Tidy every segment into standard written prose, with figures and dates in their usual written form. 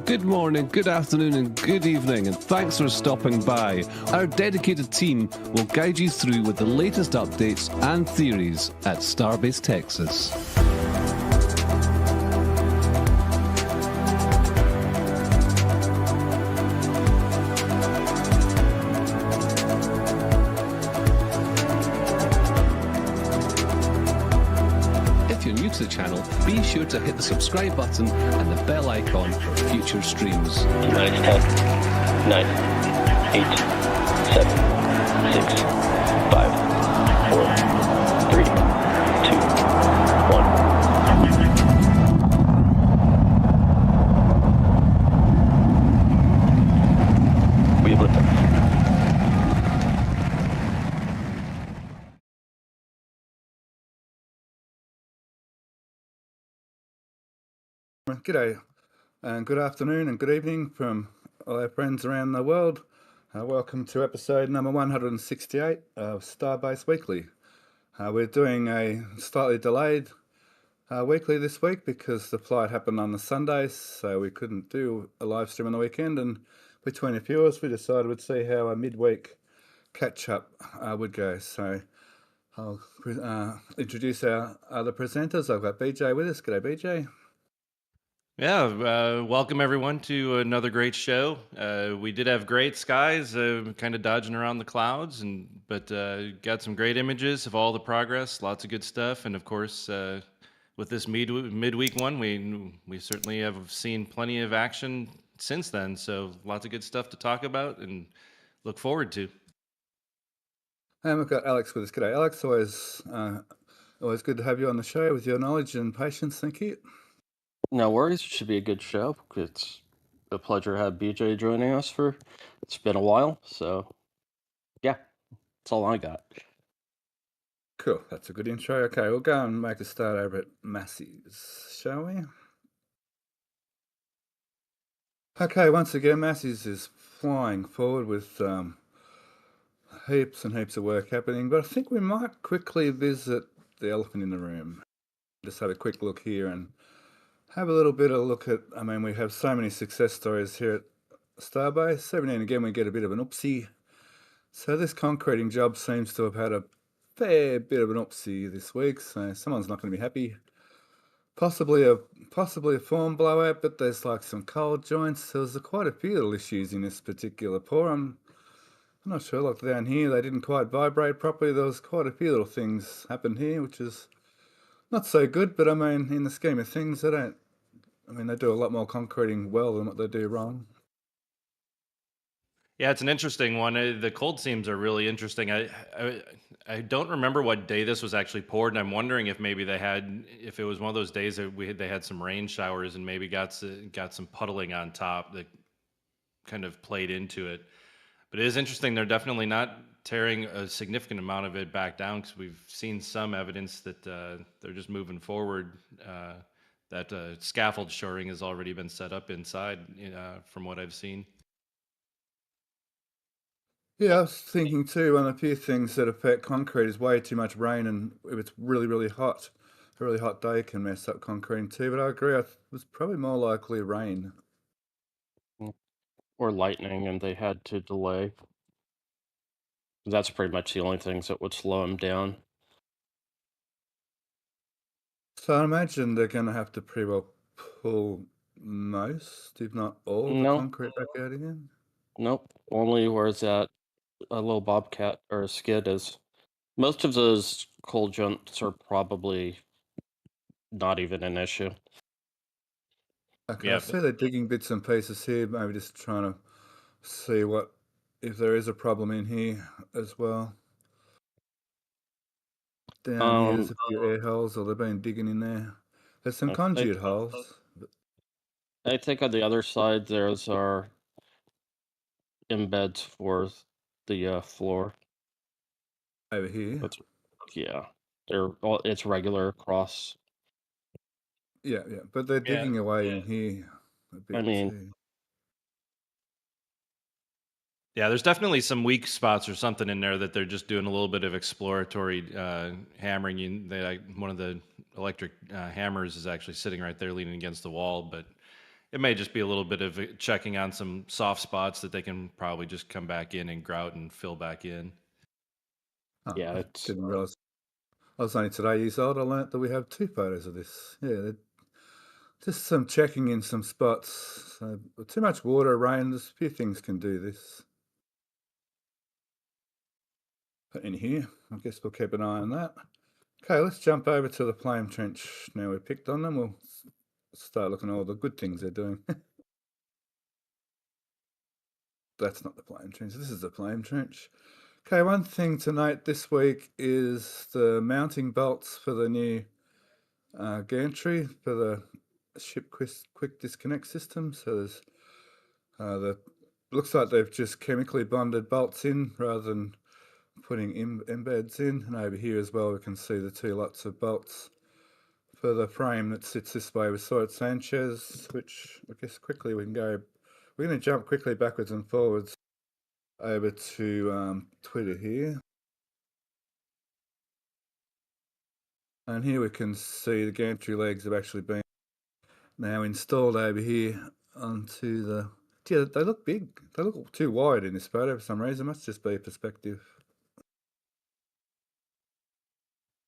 Good morning, good afternoon, and good evening, and thanks for stopping by. Our dedicated team will guide you through with the latest updates and theories at Starbase, Texas. To the channel, be sure to hit the subscribe button and the bell icon for future streams. 9, 10, 9, 8, 7, 6, 5, 4, 3, 2, 1. We have liftoff. G'day, and good afternoon and good evening from all our friends around the world. Welcome to episode number 168 of Starbase Weekly. We're doing a slightly delayed weekly this week because the flight happened on the Sunday, so we couldn't do a live stream on the weekend, and between a few of us we decided we'd see how a midweek catch-up would go. So I'll introduce our other presenters. I've got B.J. with us. G'day, B.J. Yeah, welcome everyone to another great show. We did have great skies, kind of dodging around the clouds, but got some great images of all the progress, lots of good stuff, and of course, with this midweek one, we certainly have seen plenty of action since then. So lots of good stuff to talk about and look forward to. And we've got Alex with us. G'day, Alex. Always good to have you on the show with your knowledge and patience. Thank you. No worries. It should be a good show. It's a pleasure to have BJ joining us it's been a while. So, yeah, that's all I got. Cool. That's a good intro. Okay, we'll go and make a start over at Massey's, shall we? Okay, once again, Massey's is flying forward with heaps and heaps of work happening, but I think we might quickly visit the elephant in the room. Just have a quick look here and have a little bit of a look at, we have so many success stories here at Starbase. Every now and again we get a bit of an oopsie. So this concreting job seems to have had a fair bit of an oopsie this week, so someone's not going to be happy. Possibly a form blowout, but there's like some cold joints. There's quite a few little issues in this particular pour. I'm not sure, like down here they didn't quite vibrate properly. There was quite a few little things happened here, which is not so good, but I mean, in the scheme of things, they don't. I mean, they do a lot more concreting well than what they do wrong. Yeah, it's an interesting one. The cold seams are really interesting. I don't remember what day this was actually poured, and I'm wondering if maybe if it was one of those days that they had some rain showers and maybe got some puddling on top that kind of played into it. But it is interesting. They're definitely not tearing a significant amount of it back down, because we've seen some evidence that they're just moving forward. That scaffold shoring has already been set up inside, from what I've seen. Yeah, I was thinking too, a few things that affect concrete is way too much rain, and if it's really, really hot, a really hot day can mess up concrete too. But I agree, it was probably more likely rain. Or lightning, and they had to delay. That's pretty much the only things that would slow them down. So I imagine they're going to have to pretty well pull most, if not all, the No, concrete back out again. nope. Only where it's at a little bobcat or a skid is. Most of those cold jumps are probably not even an issue. Okay, Yeah, I see they're digging bits and pieces here, maybe just trying to see if there is a problem in here as well. Down here, there's a few air holes, or they've been digging in there. There's some I, conduit holes. I think on the other side there's our embeds for the floor. Over here. That's, yeah, it's regular across. Yeah, but they're Yeah. digging away in here a bit I mean, too. Yeah, there's definitely some weak spots or something in there that they're just doing a little bit of exploratory hammering. One of the electric hammers is actually sitting right there leaning against the wall, but it may just be a little bit of checking on some soft spots that they can probably just come back in and grout and fill back in. Oh, yeah, I it's didn't realise. I was only today years old. I learnt that we have 2 photos of this. Yeah, just some checking in some spots. So, too much water, rain, there's a few things can do this. But in here, I guess we'll keep an eye on that. Okay, let's jump over to the flame trench. Now we've picked on them, we'll start looking at all the good things they're doing. That's not the flame trench, this is the flame trench. Okay, one thing to note this week is the mounting bolts for the new gantry for the ship quick disconnect system. So there's looks like they've just chemically bonded bolts in rather than putting embeds in. And over here as well, we can see the 2 lots of bolts for the frame that sits this way. We saw at Sanchez, which I guess quickly we can go. We're going to jump quickly backwards and forwards over to Twitter here. And here we can see the gantry legs have actually been now installed over here onto the... Yeah, they look big. They look too wide in this photo for some reason. It must just be perspective.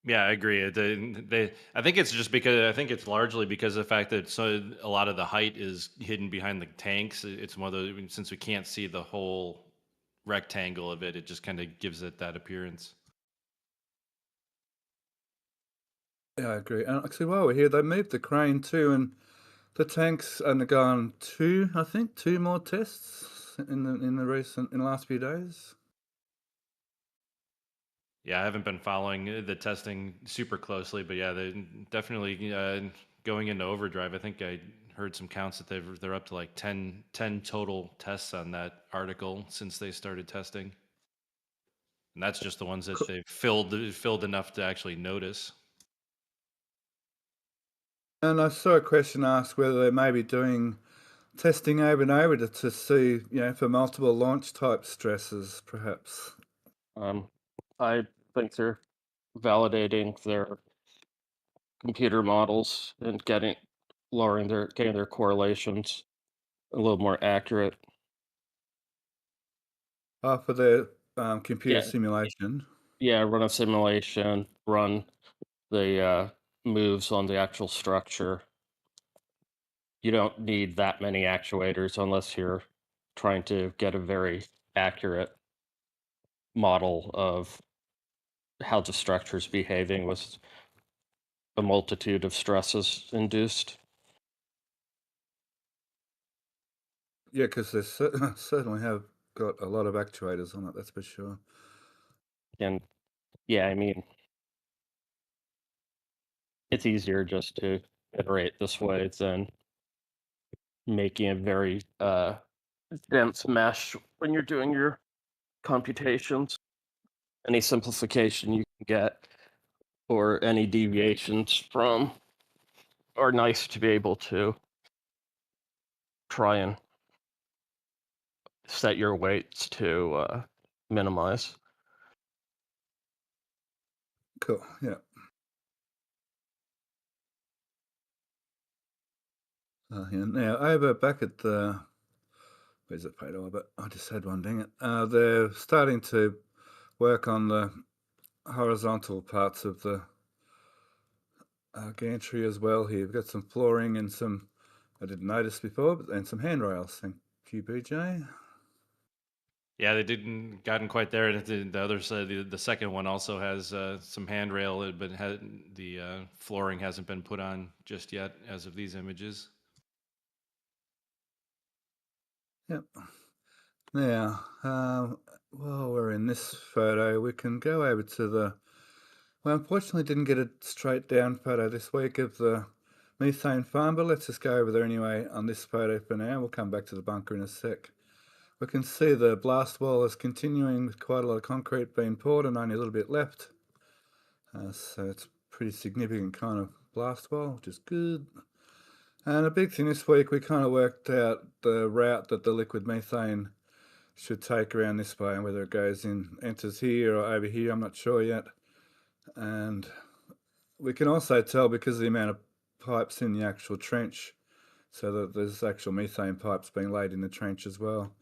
Yeah, I agree. I think it's largely because of the fact that a lot of the height is hidden behind the tanks. It's one of those, since we can't see the whole rectangle of it, it just kind of gives it that appearance. Yeah, I agree. And actually, while we're here, they moved the crane too, and the tanks undergone 2 more tests in the last few days. Yeah, I haven't been following the testing super closely, but yeah, they're definitely going into overdrive. I think I heard some counts that they're up to like 10 total tests on that article since they started testing, and that's just the ones that they've filled enough to actually notice. And I saw a question asked whether they may be doing testing over and over to see, for multiple launch type stresses, perhaps. I think they're validating their computer models and getting their correlations a little more accurate. For the computer Yeah, simulation. yeah. Run a simulation, run the moves on the actual structure. You don't need that many actuators unless you're trying to get a very accurate model of how the structure's behaving with a multitude of stresses induced. Yeah, because they certainly have got a lot of actuators on it, that's for sure. And yeah, I mean, it's easier just to iterate this way than making a very dense mesh when you're doing your computations. Any simplification you can get or any deviations from are nice to be able to try and set your weights to minimize. Cool, yeah. Yeah. Now, over back at the... Where's the photo of it? I just had one, dang it. They're starting to work on the horizontal parts of the gantry as well here. We've got some flooring and some, I didn't notice before, and some handrails. Thank you, B.J. Yeah, they didn't gotten quite there. And the other side, the second one also has some handrail, but the flooring hasn't been put on just yet as of these images. Yep. Now, while we're in this photo, we can go over to the... Well, unfortunately, didn't get a straight down photo this week of the methane farm, but let's just go over there anyway on this photo for now. We'll come back to the bunker in a sec. We can see the blast wall is continuing with quite a lot of concrete being poured and only a little bit left. So it's pretty significant kind of blast wall, which is good. And a big thing this week, we kind of worked out the route that the liquid methane should take around this way, and whether it goes in, enters here or over here, I'm not sure yet. And we can also tell because of the amount of pipes in the actual trench, so that there's actual methane pipes being laid in the trench as well.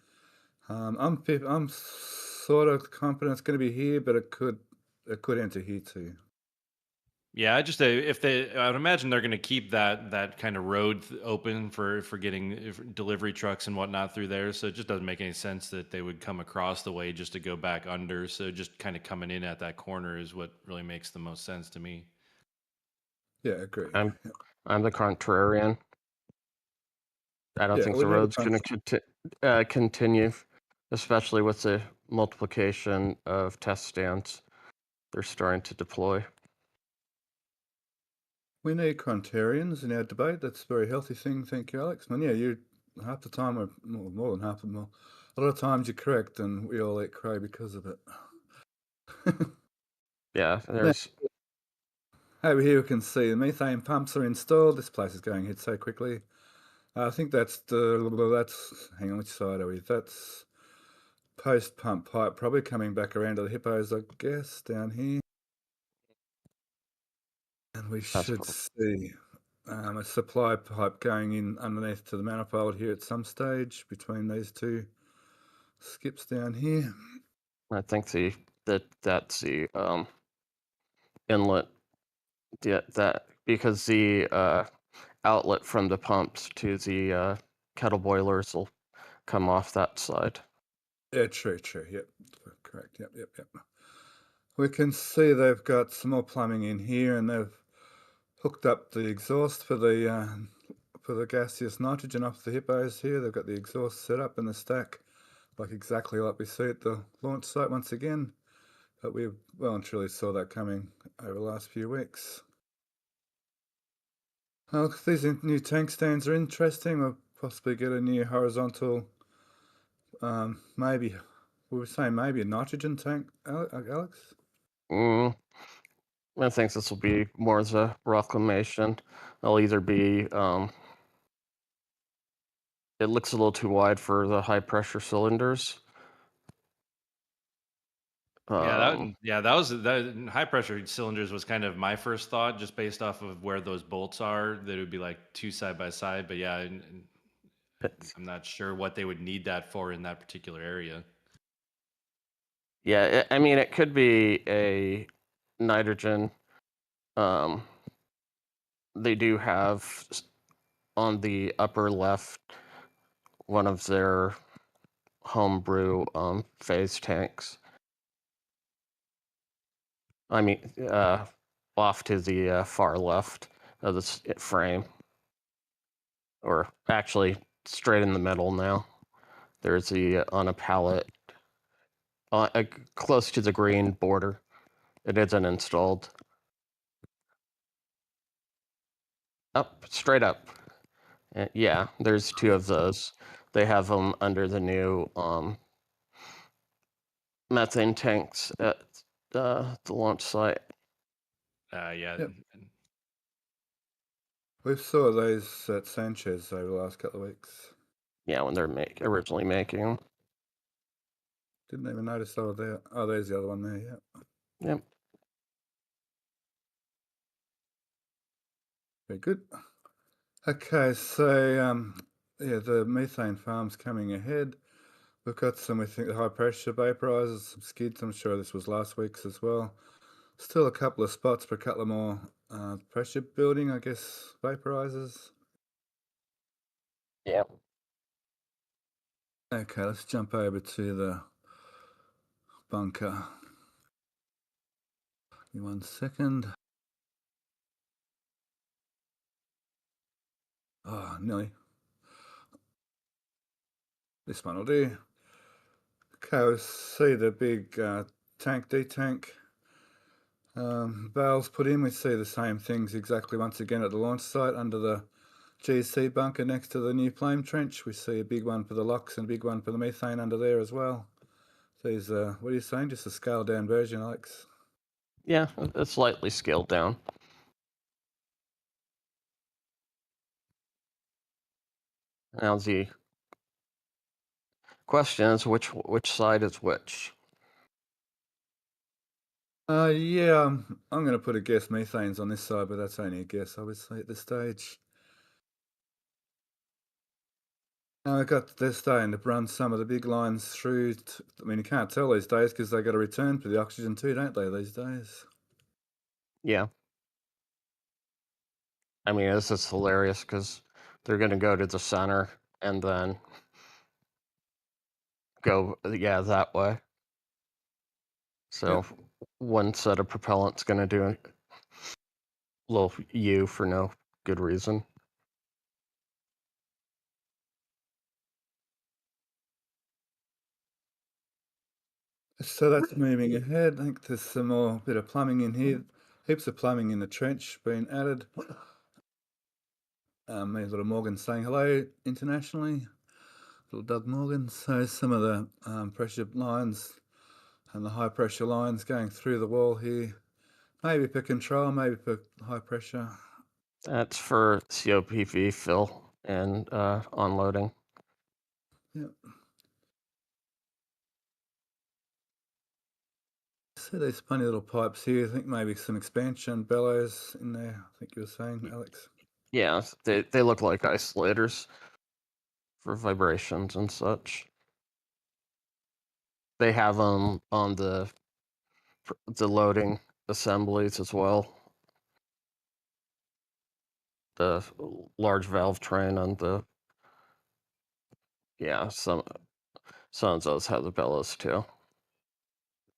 I'm sort of confident it's going to be here, but it could enter here too. Yeah, I would imagine they're going to keep that kind of road open for getting delivery trucks and whatnot through there. So it just doesn't make any sense that they would come across the way just to go back under. So just kind of coming in at that corner is what really makes the most sense to me. Yeah, agree. I'm the contrarian. I don't think the road's going to continue, especially with the multiplication of test stands they're starting to deploy. We need contrarians in our debate. That's a very healthy thing. Thank you, Alex. And yeah, you half the time, or more than half of them, a lot of times you're correct, and we all eat crow because of it. Yeah, there's... Over here we can see the methane pumps are installed. This place is going ahead so quickly. I think that's hang on, which side are we? That's post-pump pipe, probably coming back around to the hippos, I guess, down here. And we should see a supply pipe going in underneath to the manifold here at some stage between these two skips down here. I think that's the inlet. That because the outlet from the pumps to the kettle boilers will come off that side. Yeah, true. Yep, correct. Yep. We can see they've got some more plumbing in here, and they've hooked up the exhaust for the gaseous nitrogen off the hippos here. They've got the exhaust set up in the stack, exactly like we see at the launch site once again. But we well and truly saw that coming over the last few weeks. Well, these new tank stands are interesting. We'll possibly get a new horizontal, maybe, we were saying maybe a nitrogen tank, Alex? I think this will be more as a reclamation. It'll either be, it looks a little too wide for the high pressure cylinders. That high pressure cylinders was kind of my first thought, just based off of where those bolts are. That it would be like two side by side, but yeah, I'm not sure what they would need that for in that particular area. Yeah, I mean, it could be a nitrogen. They do have on the upper left one of their homebrew phase tanks. I mean, off to the far left of the frame, or actually straight in the middle now. There's the on a pallet close to the green border. It isn't installed. Up, straight up. Yeah, there's two of those. They have them under the new methane tanks at the launch site. Yeah. Yep. We saw those at Sanchez over the last couple of weeks. Yeah, when they're originally making them. Didn't even notice they were there. Oh, there's the other one there, yeah. Yep. Very good. Okay, so yeah, the methane farm's coming ahead. We've got some, we think, high pressure vaporizers, some skids. I'm sure this was last week's as well. Still a couple of spots for a couple of more pressure building, I guess, vaporizers. Yeah. Okay, let's jump over to the bunker. Give me 1 second. Oh, nearly. This one will do. Okay, we see the big tank, detank valves put in. We see the same things exactly once again at the launch site under the GC bunker next to the new flame trench. We see a big one for the LOX and a big one for the methane under there as well. These, what are you saying? Just a scaled down version, Alex? Yeah, it's slightly scaled down. Now the question is which side is which? Yeah, I'm going to put a guess methane's on this side, but that's only a guess, obviously, at this stage. Now I've got they're starting to run some of the big lines through. I mean, you can't tell these days because they got to return for the oxygen too, don't they, these days? Yeah. I mean, this is hilarious because they're going to go to the center and then go, yeah, that way. So one set of propellant's going to do a little U for no good reason. So that's moving ahead. I think there's some more bit of plumbing in here. Heaps of plumbing in the trench being added. Me, little Morgan saying hello internationally. Little Doug Morgan. So some of the pressure lines and the high pressure lines going through the wall here. Maybe for control, maybe for high pressure. That's for COPV fill and unloading. Yep. So there's plenty of little pipes here. I think maybe some expansion bellows in there. I think you were saying, Alex. Yeah, they look like isolators for vibrations and such. They have them on the loading assemblies as well. The large valve train and the some of those have the bellows too.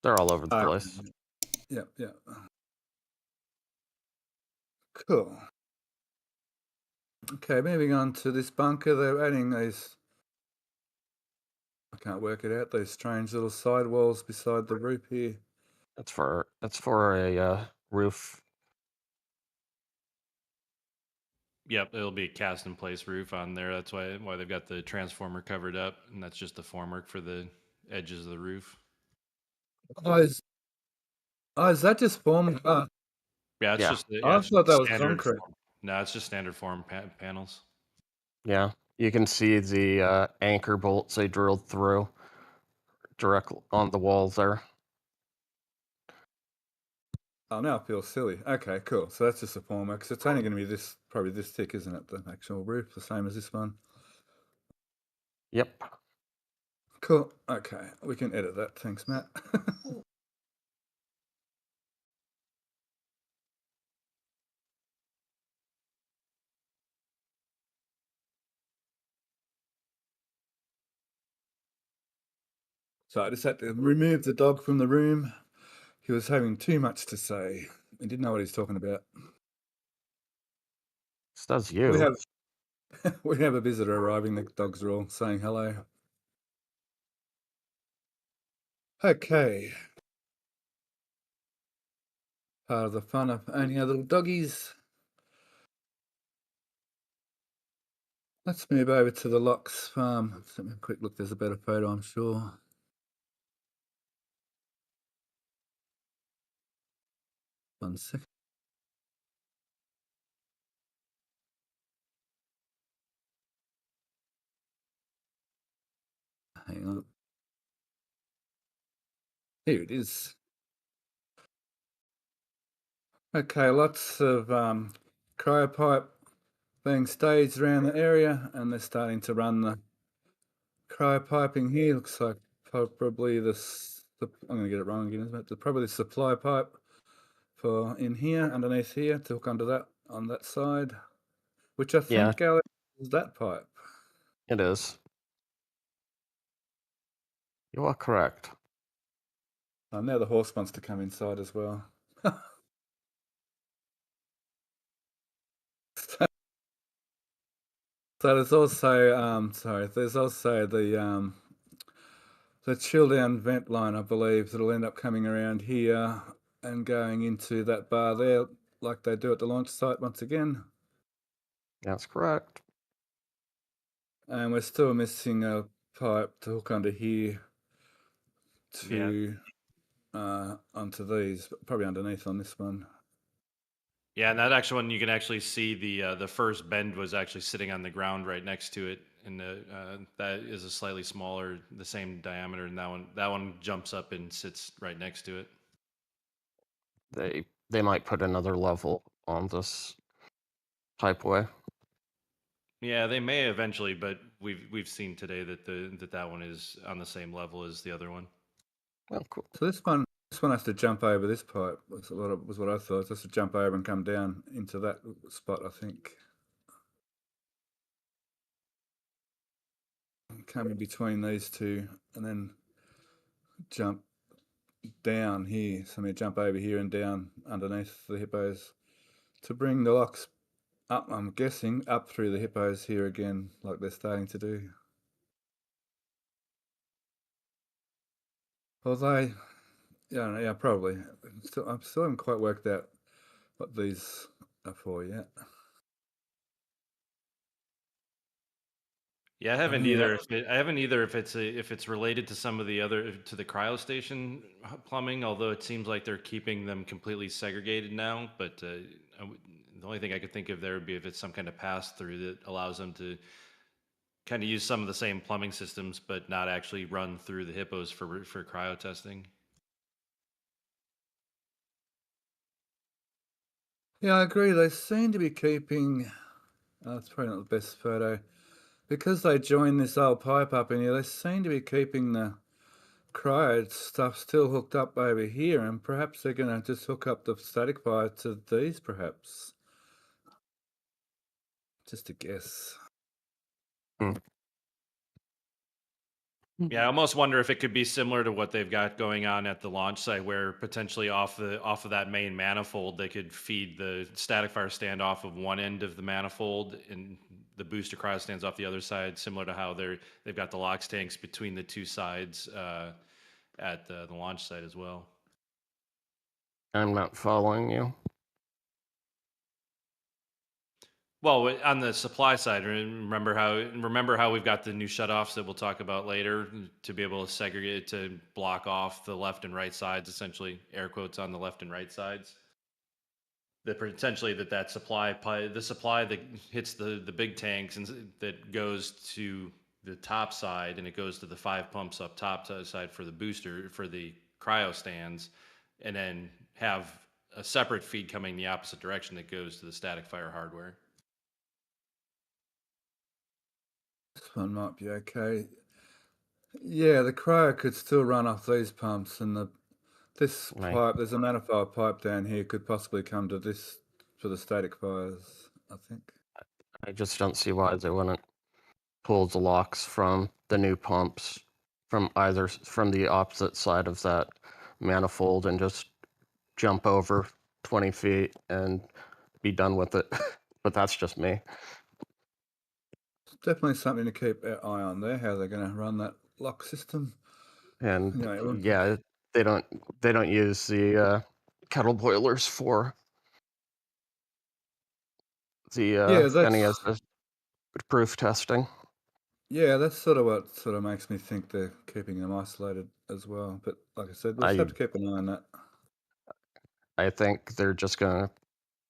They're all over the place. Yep, yep. Cool. Okay, moving on to this bunker. They're adding these, I can't work it out, these strange little sidewalls beside the roof here. It's for a roof. Yep, it'll be a cast in place roof on there. That's why they've got the transformer covered up, and that's just the formwork for the edges of the roof. Oh, is that just form? Yeah, it's Yeah. just. I thought that was concrete. No, it's just standard form panels. Yeah, you can see the anchor bolts they drilled through directly on the wall there. Oh, now it feels silly. Okay, cool. So that's just a formwork. Because it's only going to be probably this thick, isn't it? The actual roof, the same as this one. Yep. Cool. Okay, we can edit that. Thanks, Matt. So I just had to remove the dog from the room. He was having too much to say. He didn't know what he's talking about. That's We you. have we have a visitor arriving. The dogs are all saying hello. Okay. Part of the fun of owning our little doggies. Let's move over to the Locks farm. Let's have a quick look. There's a better photo, I'm sure. One second. Hang on. Here it is. Okay, lots of cryopipe being staged around the area, and they're starting to run the cryopiping here. Looks like probably this. I'm going to get it wrong again, isn't it? Probably the supply pipe for in here, underneath here, to hook onto that on that side, which I Yeah. think, Alex, is that pipe. It is. You are correct. Oh, now the horse wants to come inside as well. So there's also there's also the chill down vent line, I believe, that'll end up coming around here and going into that bar there, like they do at the launch site once again. That's correct. And we're still missing a pipe to hook onto here to onto these, but probably underneath on this one. Yeah, and that actual one you can actually see the first bend was actually sitting on the ground right next to it, and that is a slightly smaller, the same diameter, and that one jumps up and sits right next to it. They might put another level on this pipeway. Yeah, they may eventually, but we've seen today that that one is on the same level as the other one. Oh, cool. So this one has to jump over this pipe. Was what I thought. It has to jump over and come down into that spot, I think. Come in between these two and then jump down here. So I'm going to jump over here and down underneath the hippos to bring the locks up, I'm guessing, up through the hippos here again, like they're starting to do. Although, yeah, probably. I still haven't quite worked out what these are for yet. Yeah, I haven't Yeah. either. I haven't either if it's related to some of the other to the cryostation plumbing. Although it seems like they're keeping them completely segregated now. But the only thing I could think of there would be if it's some kind of pass through that allows them to kind of use some of the same plumbing systems, but not actually run through the hippos for cryo testing. Yeah, I agree. They seem to be keeping. It's probably not the best photo. Because they joined this old pipe up in here, they seem to be keeping the cryo stuff still hooked up over here, and perhaps they're going to just hook up the static fire to these, perhaps. Just a guess. Yeah, I almost wonder if it could be similar to what they've got going on at the launch site, where potentially off of that main manifold, they could feed the static fire stand off of one end of the manifold, and the booster cryo stands off the other side, similar to how they've got the LOX tanks between the two sides at the launch site as well. I'm not following you. Well, on the supply side, remember how we've got the new shutoffs that we'll talk about later to be able to segregate, to block off the left and right sides, essentially air quotes on the left and right sides. That potentially that supply pipe, the supply that hits the big tanks and that goes to the top side, and it goes to the 5 pumps up top side for the booster for the cryo stands, and then have a separate feed coming the opposite direction that goes to the static fire hardware. This one might be okay. Yeah, the cryo could still run off these pumps, and this Right. pipe, there's a manifold pipe down here, could possibly come to this for the static fires, I think. I just don't see why they wouldn't pull the locks from the new pumps from the opposite side of that manifold and just jump over 20 feet and be done with it. But that's just me. It's definitely something to keep our eye on there, how they're going to run that lock system. And You know, it would- yeah, they don't use the kettle boilers for the Yeah, any of that's the proof testing. yeah, that's sort of what sort of makes me think they're keeping them isolated as well. But like I said, we'll just have to keep an eye on that. I think they're just going to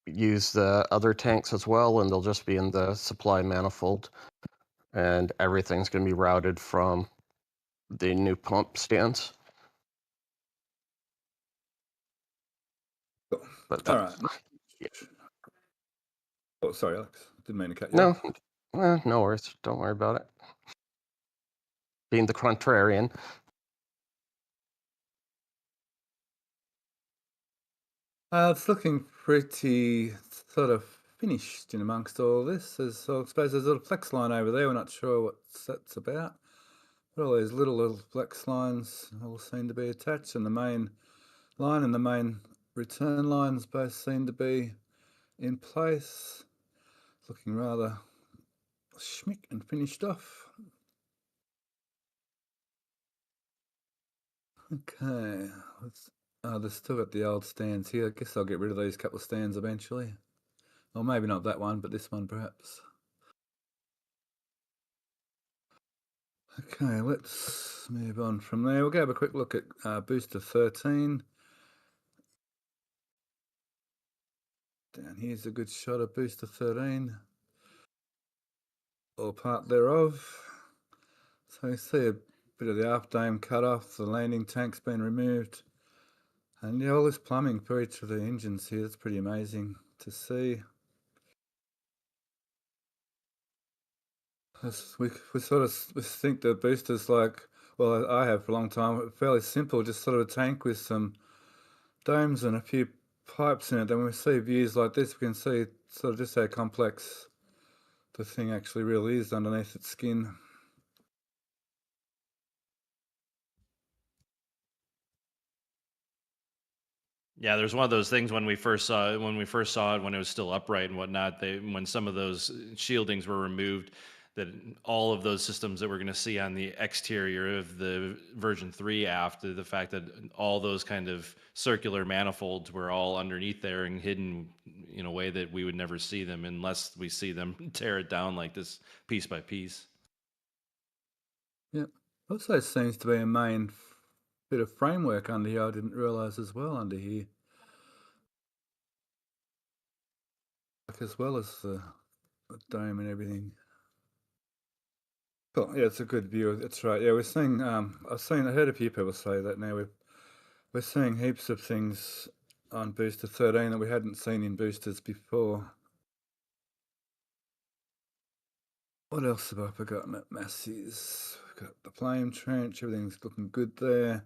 use the other tanks as well, and they'll just be in the supply manifold, and everything's going to be routed from the new pump stands. Cool. But All right. yeah. Oh, sorry, Alex. Didn't mean to cut you off. No worries. Don't worry about it. Being the contrarian. It's looking pretty sort of finished in amongst all this. So I suppose there's a little flex line over there. We're not sure what that's about. But all these little flex lines all seem to be attached, and the main line and the main return lines both seem to be in place. Looking rather schmick and finished off. Okay, they've still got the old stands here. I guess I'll get rid of these couple of stands eventually. Or maybe not that one, but this one perhaps. Okay, let's move on from there. We'll go have a quick look at booster 13. Down here's a good shot of booster 13. Or part thereof. So you see a bit of the aft dome cut off, the landing tank's been removed. And yeah, all this plumbing for each of the engines here, it's pretty amazing to see. We sort of think the booster's like, well, I have for a long time, fairly simple, just sort of a tank with some domes and a few pipes in it. Then when we see views like this, we can see sort of just how complex the thing actually really is underneath its skin. Yeah, there's one of those things when we first saw it, when it was still upright and whatnot. When some of those shieldings were removed, that all of those systems that we're going to see on the exterior of the version 3 aft, the fact that all those kind of circular manifolds were all underneath there and hidden in a way that we would never see them unless we see them tear it down like this piece by piece. Yeah. Also seems to be a main bit of framework under here I didn't realise as well under here. As well as the dome and everything. Cool. Yeah, it's a good view. That's right. Yeah, we're seeing. I heard a few people say that now. We're seeing heaps of things on booster 13 that we hadn't seen in boosters before. What else have I forgotten at Massey's? We've got the flame trench. Everything's looking good there.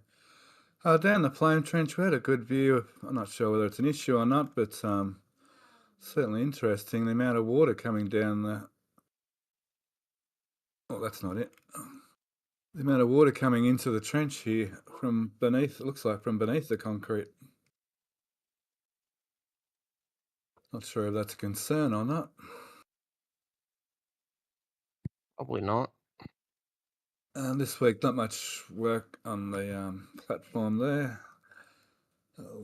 Down the flame trench, we had a good view. I'm not sure whether it's an issue or not, but certainly interesting. The amount of water coming down the. Oh, that's not it. The amount of water coming into the trench here from beneath, it looks like from beneath the concrete. Not sure if that's a concern or not. Probably not. This week, not much work on the platform there.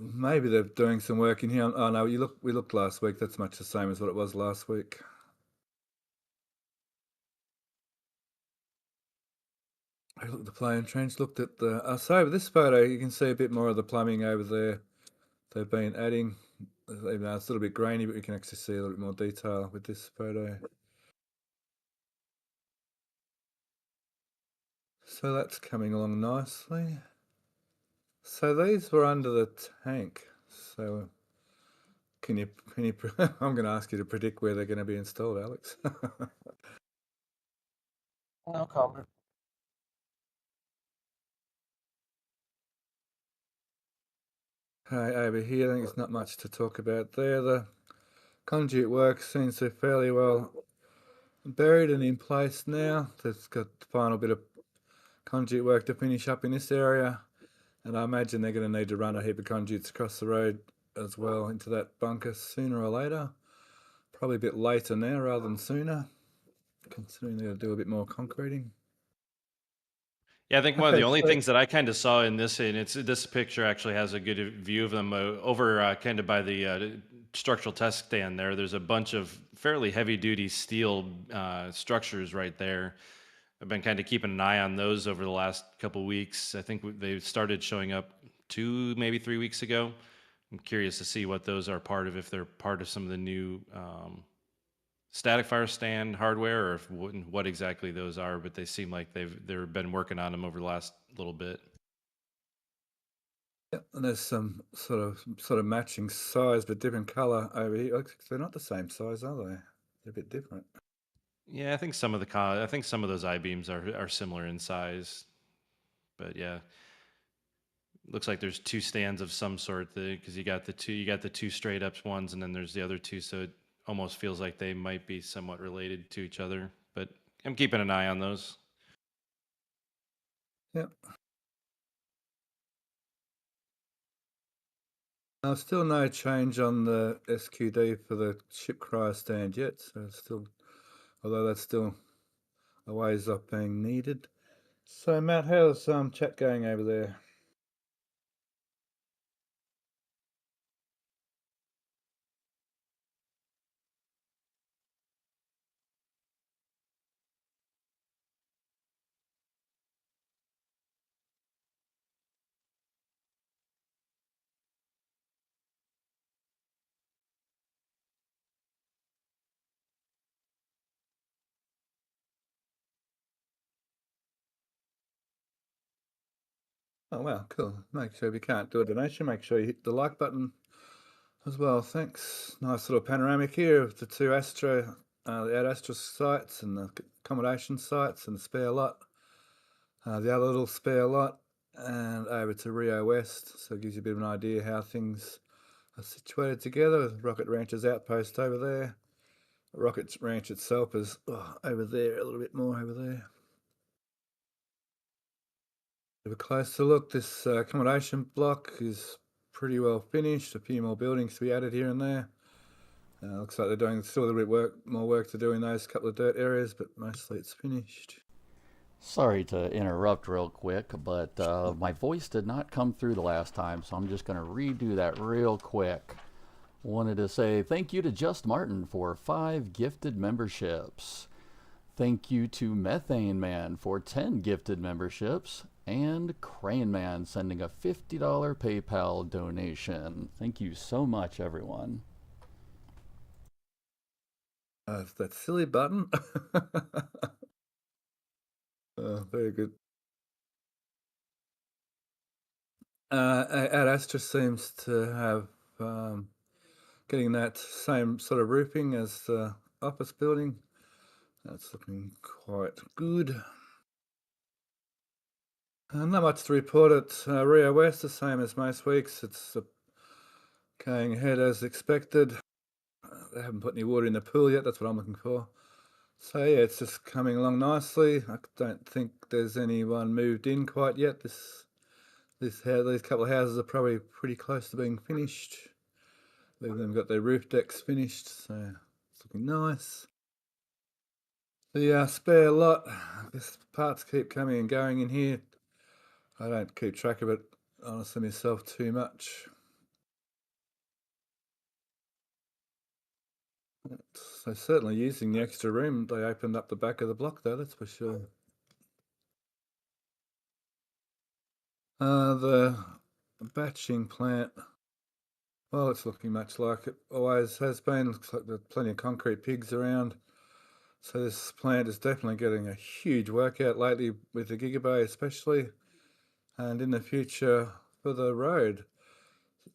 Maybe they're doing some work in here. Oh no, we looked last week. That's much the same as what it was last week. I looked at the plane trench, looked at the... so over this photo, you can see a bit more of the plumbing over there. They've been adding, even though it's a little bit grainy, but you can actually see a little bit more detail with this photo. So that's coming along nicely. So these were under the tank. So can you I'm going to ask you to predict where they're going to be installed, Alex. No comment. Okay, over here, I think there's not much to talk about there. The conduit work seems to be fairly well buried and in place now. They've got the final bit of conduit work to finish up in this area. And I imagine they're going to need to run a heap of conduits across the road as well into that bunker sooner or later. Probably a bit later now rather than sooner, considering they're going to do a bit more concreting. Yeah, I think one of the Okay, only so things that I kind of saw in this, and this picture actually has a good view of them over kind of by the structural test stand there. There's a bunch of fairly heavy-duty steel structures right there. I've been kind of keeping an eye on those over the last couple weeks. I think they started showing up 2, maybe 3 weeks ago. I'm curious to see what those are part of, if they're part of some of the new static fire stand hardware, or if what exactly those are. But they seem like they've been working on them over the last little bit. yeah, and there's some sort of matching size but different color over here. They're not the same size, are they? They're a bit different. Yeah, I think some of those I-beams are similar in size, but yeah, looks like there's 2 stands of some sort, because you got the two straight ups ones, and then there's the other 2, so it almost feels like they might be somewhat related to each other. But I'm keeping an eye on those. Yep. Still no change on the SQD for the ship cryo stand yet, so although that's still a ways off being needed. So Matt, how's chat going over there? Oh wow, cool. Make sure if you can't do a donation, make sure you hit the like button as well. Thanks. Nice little panoramic here of the 2 the Ad Astra sites and the accommodation sites and the spare lot. The other little spare lot, and over to Rio West, so it gives you a bit of an idea how things are situated together. Rocket Ranch's outpost over there. Rocket Ranch itself is over there, a little bit more over there. Have a closer look. This accommodation block is pretty well finished. A few more buildings to be added here and there. Looks like they're doing still a little bit more work to do in those couple of dirt areas, but mostly it's finished. Sorry to interrupt real quick, but my voice did not come through the last time, so I'm just going to redo that real quick. Wanted to say thank you to Just Martin for 5 gifted memberships. Thank you to Methane Man for 10 gifted memberships, and Crane Man sending a $50 PayPal donation. Thank you so much, everyone. That silly button. Very good. Ad Astra seems to have getting that same sort of roofing as the office building. That's looking quite good. Not much to report at Rio West, the same as most weeks. It's going ahead as expected. They haven't put any water in the pool yet, that's what I'm looking for. So yeah, it's just coming along nicely. I don't think there's anyone moved in quite yet. These couple of houses are probably pretty close to being finished. They've even got their roof decks finished, so it's looking nice. The spare lot, I guess parts keep coming and going in here. I don't keep track of it, honestly, myself too much. So certainly using the extra room, they opened up the back of the block though, that's for sure. The batching plant, well, it's looking much like it always has been. Looks like there's plenty of concrete pigs around. So this plant is definitely getting a huge workout lately with the Gigabay especially, and in the future for the road.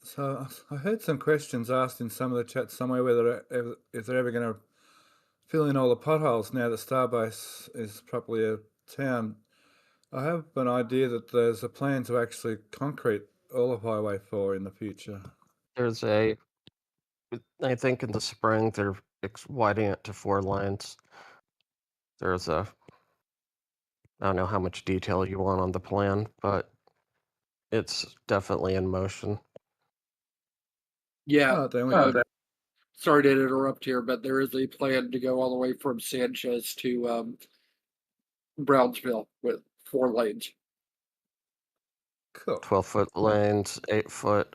So I heard some questions asked in some of the chats somewhere whether if they're ever going to fill in all the potholes now that Starbase is properly a town. I have an idea that there's a plan to actually concrete all of Highway 4 in the future. I think in the spring they're widening it to 4 lanes. I don't know how much detail you want on the plan, but it's definitely in motion. Yeah. Then we can. Sorry to interrupt here, but there is a plan to go all the way from Sanchez to Brownsville with 4 lanes. Cool. 12-foot lanes, 8-foot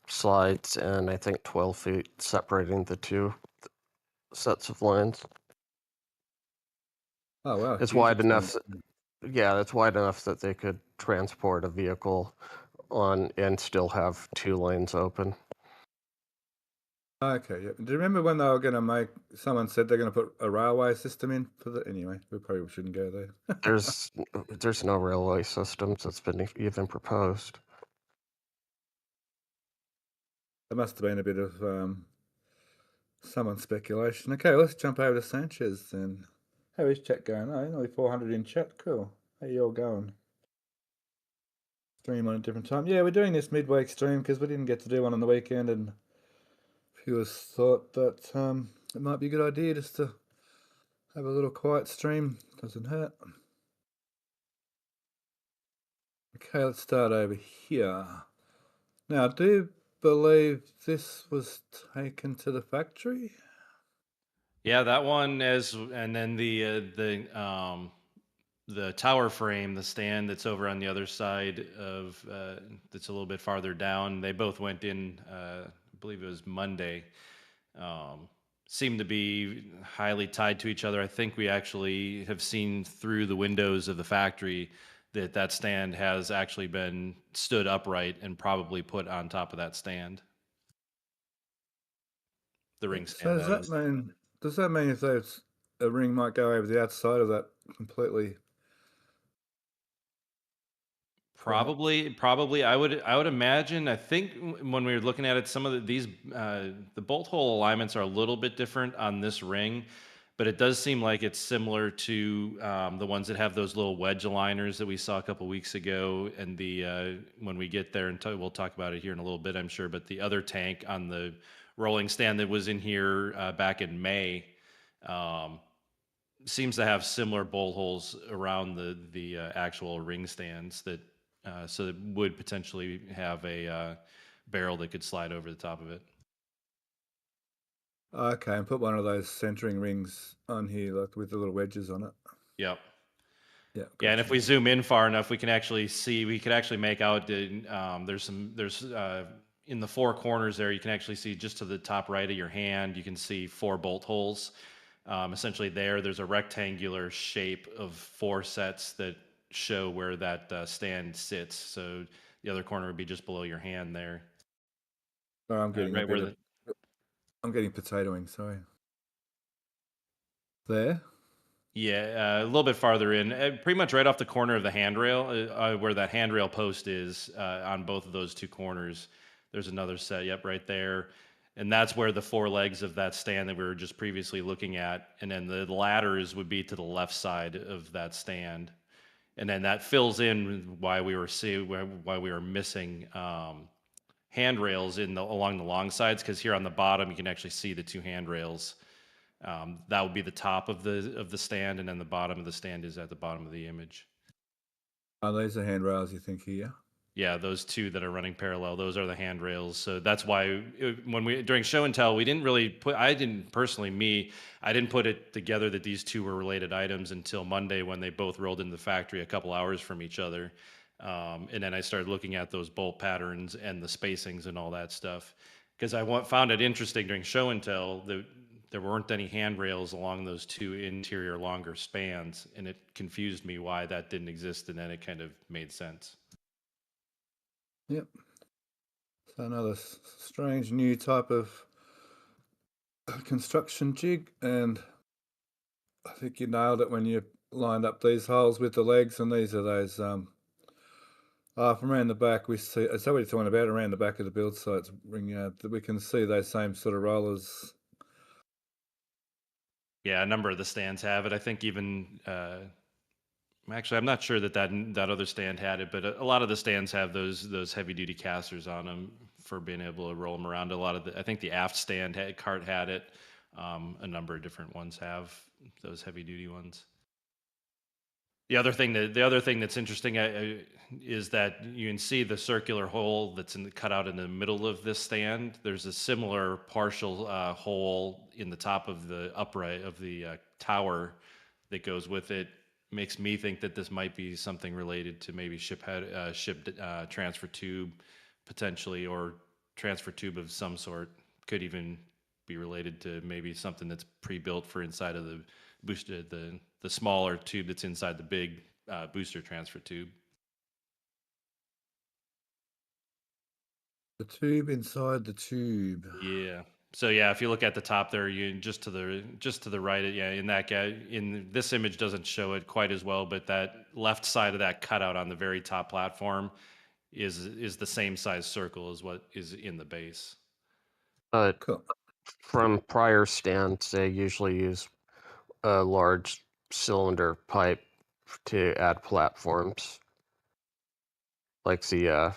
slides, and I think 12 feet separating the two sets of lanes. Oh wow. It's huge wide enough. expansion. Yeah, it's wide enough that they could transport a vehicle on and still have 2 lanes open. Okay, yeah. Do you remember when they were going to make? Someone said they're going to put a railway system in for the. Anyway, we probably shouldn't go there. There's no railway systems that's been even proposed. There must have been a bit of someone's speculation. Okay, let's jump over to Sanchez then. How is chat going? Oh, only 400 in chat. Cool. How you all going? Stream on a different time. Yeah, we're doing this midweek stream because we didn't get to do one on the weekend, and viewers thought that it might be a good idea just to have a little quiet stream. Doesn't hurt. Okay, let's start over here. Now, I do believe this was taken to the factory. Yeah, that one and then the tower frame, the stand that's over on the other side of that's a little bit farther down. They both went in. I believe it was Monday. Seem to be highly tied to each other. I think we actually have seen through the windows of the factory that stand has actually been stood upright and probably put on top of that stand. The ring stand. So does that mean if there's a ring might go over the outside of that completely? Probably. I would imagine. I think when we were looking at it, some of these the bolt hole alignments are a little bit different on this ring, but it does seem like it's similar to the ones that have those little wedge aligners that we saw a couple weeks ago. And the when we get there, and we'll talk about it here in a little bit, I'm sure. But the other tank on the rolling stand that was in here back in May. Seems to have similar bolt holes around the actual ring stands that so it would potentially have a barrel that could slide over the top of it. Okay, and put one of those centering rings on here, like with the little wedges on it. Yep. Yeah. Yeah, and if we zoom in far enough, we can actually see. We could actually make out. There's in the 4 corners there. You can actually see just to the top right of your hand. You can see 4 bolt holes. Essentially, there's a rectangular shape of 4 sets that show where that stand sits. So the other corner would be just below your hand there. Oh, I'm getting right where I'm getting potatoing. Sorry. There. Yeah, a little bit farther in, pretty much right off the corner of the handrail, where that handrail post is on both of those 2 corners. There's another set, yep, right there. And that's where the 4 legs of that stand that we were just previously looking at. And then the ladders would be to the left side of that stand. And then that fills in why we were missing handrails along the long sides, because here on the bottom you can actually see the 2 handrails. That would be the top of the stand, and then the bottom of the stand is at the bottom of the image. Oh, those are handrails you think here? Yeah, those 2 that are running parallel, those are the handrails. So that's why during show and tell, we didn't really put, I didn't put it together that these 2 were related items until Monday when they both rolled into the factory a couple hours from each other. And then I started looking at those bolt patterns and the spacings and all that stuff. Because I found it interesting during show and tell that there weren't any handrails along those 2 interior longer spans. And it confused me why that didn't exist. And then it kind of made sense. Yep. So another strange new type of construction jig, and I think you nailed it when you lined up these holes with the legs, and these are those from around the back we see, is that what you're talking about, around the back of the build sites, Ringard, that we can see those same sort of rollers. Yeah, a number of the stands have it. I think even actually, I'm not sure that other stand had it, but a lot of the stands have those heavy duty casters on them for being able to roll them around. I think the aft stand cart had it. A number of different ones have those heavy duty ones. The other thing that's interesting is that you can see the circular hole that's cut out in the middle of this stand. There's a similar partial hole in the top of the upright of the tower that goes with it. Makes me think that this might be something related to maybe ship transfer tube potentially, or transfer tube of some sort. Could even be related to maybe something that's pre-built for inside of the booster, the smaller tube that's inside the big booster transfer tube. The tube inside the tube. Yeah. So yeah, if you look at the top there, you just to the right, yeah, in that guy, in this image doesn't show it quite as well, but that left side of that cutout on the very top platform is the same size circle as what is in the base. But Cool. from prior stands, they usually use a large cylinder pipe to add platforms, like the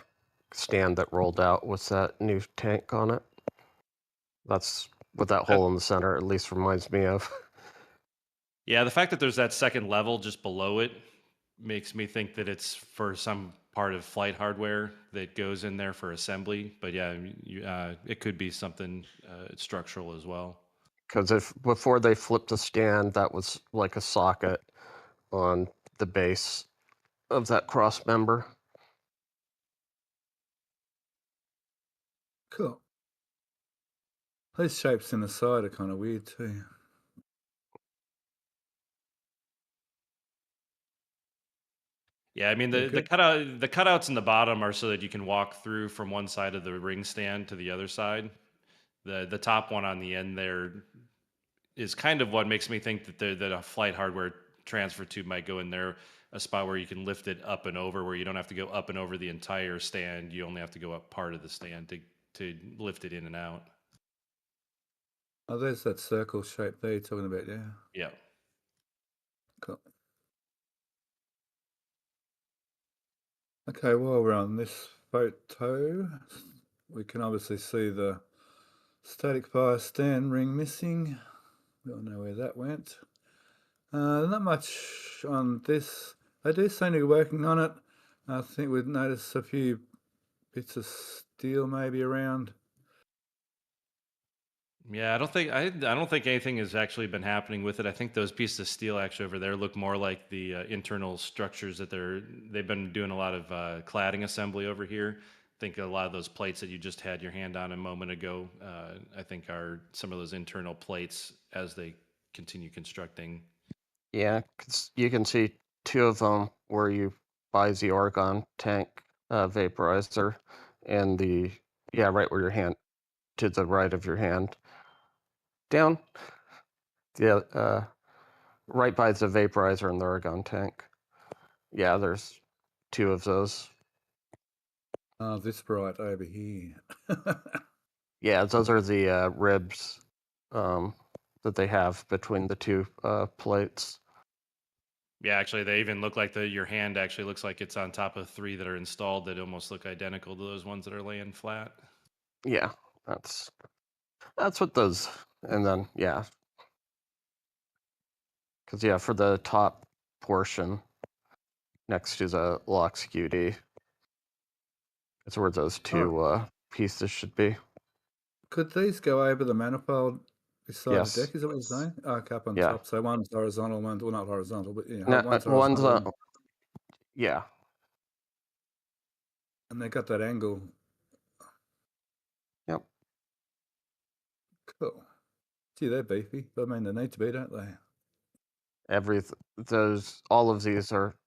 stand that rolled out with that new tank on it. That's what that hole in the center at least reminds me of. Yeah, the fact that there's that second level just below it makes me think that it's for some part of flight hardware that goes in there for assembly. But yeah, it could be something structural as well. Because if before they flipped the stand, that was like a socket on the base of that cross member. Cool. Those shapes in the side are kind of weird too. Yeah, I mean the cutouts in the bottom are so that you can walk through from one side of the ring stand to the other side. The top one on the end there is kind of what makes me think that a flight hardware transfer tube might go in there, a spot where you can lift it up and over, where you don't have to go up and over the entire stand. You only have to go up part of the stand to lift it in and out. Oh, there's that circle shape there you're talking about, yeah. Yeah. Cool. Okay, while we're on this photo, we can obviously see the static fire stand ring missing. We all know where that went. Not much on this. They do seem to be working on it. I think we've noticed a few bits of steel maybe around. Yeah, I don't think anything has actually been happening with it. I think those pieces of steel actually over there look more like the internal structures that they've been doing a lot of cladding assembly over here. I think a lot of those plates that you just had your hand on a moment ago, I think are some of those internal plates as they continue constructing. Yeah, 'cause you can see two of them where you buy the argon tank vaporizer, and right where your hand, to the right of your hand, down, right by the vaporizer and the argon tank. Yeah, there's two of those. This right over here. Yeah, those are the ribs that they have between the two plates. Yeah, actually, they even look like your hand actually looks like it's on top of three that are installed that almost look identical to those ones that are laying flat. Yeah, that's what those, and then yeah, because yeah, for the top portion next to the LOX QD, it's where those two pieces should be. Could these go over the manifold beside Yes. the deck? Is that what you're saying? Oh, up on Yeah. top. So one's horizontal, one's well, not horizontal, but yeah, No, one's one's horizontal. yeah. And they got that angle. Yep. Cool. Gee, they're beefy. But I mean, they need to be, don't they? All of these are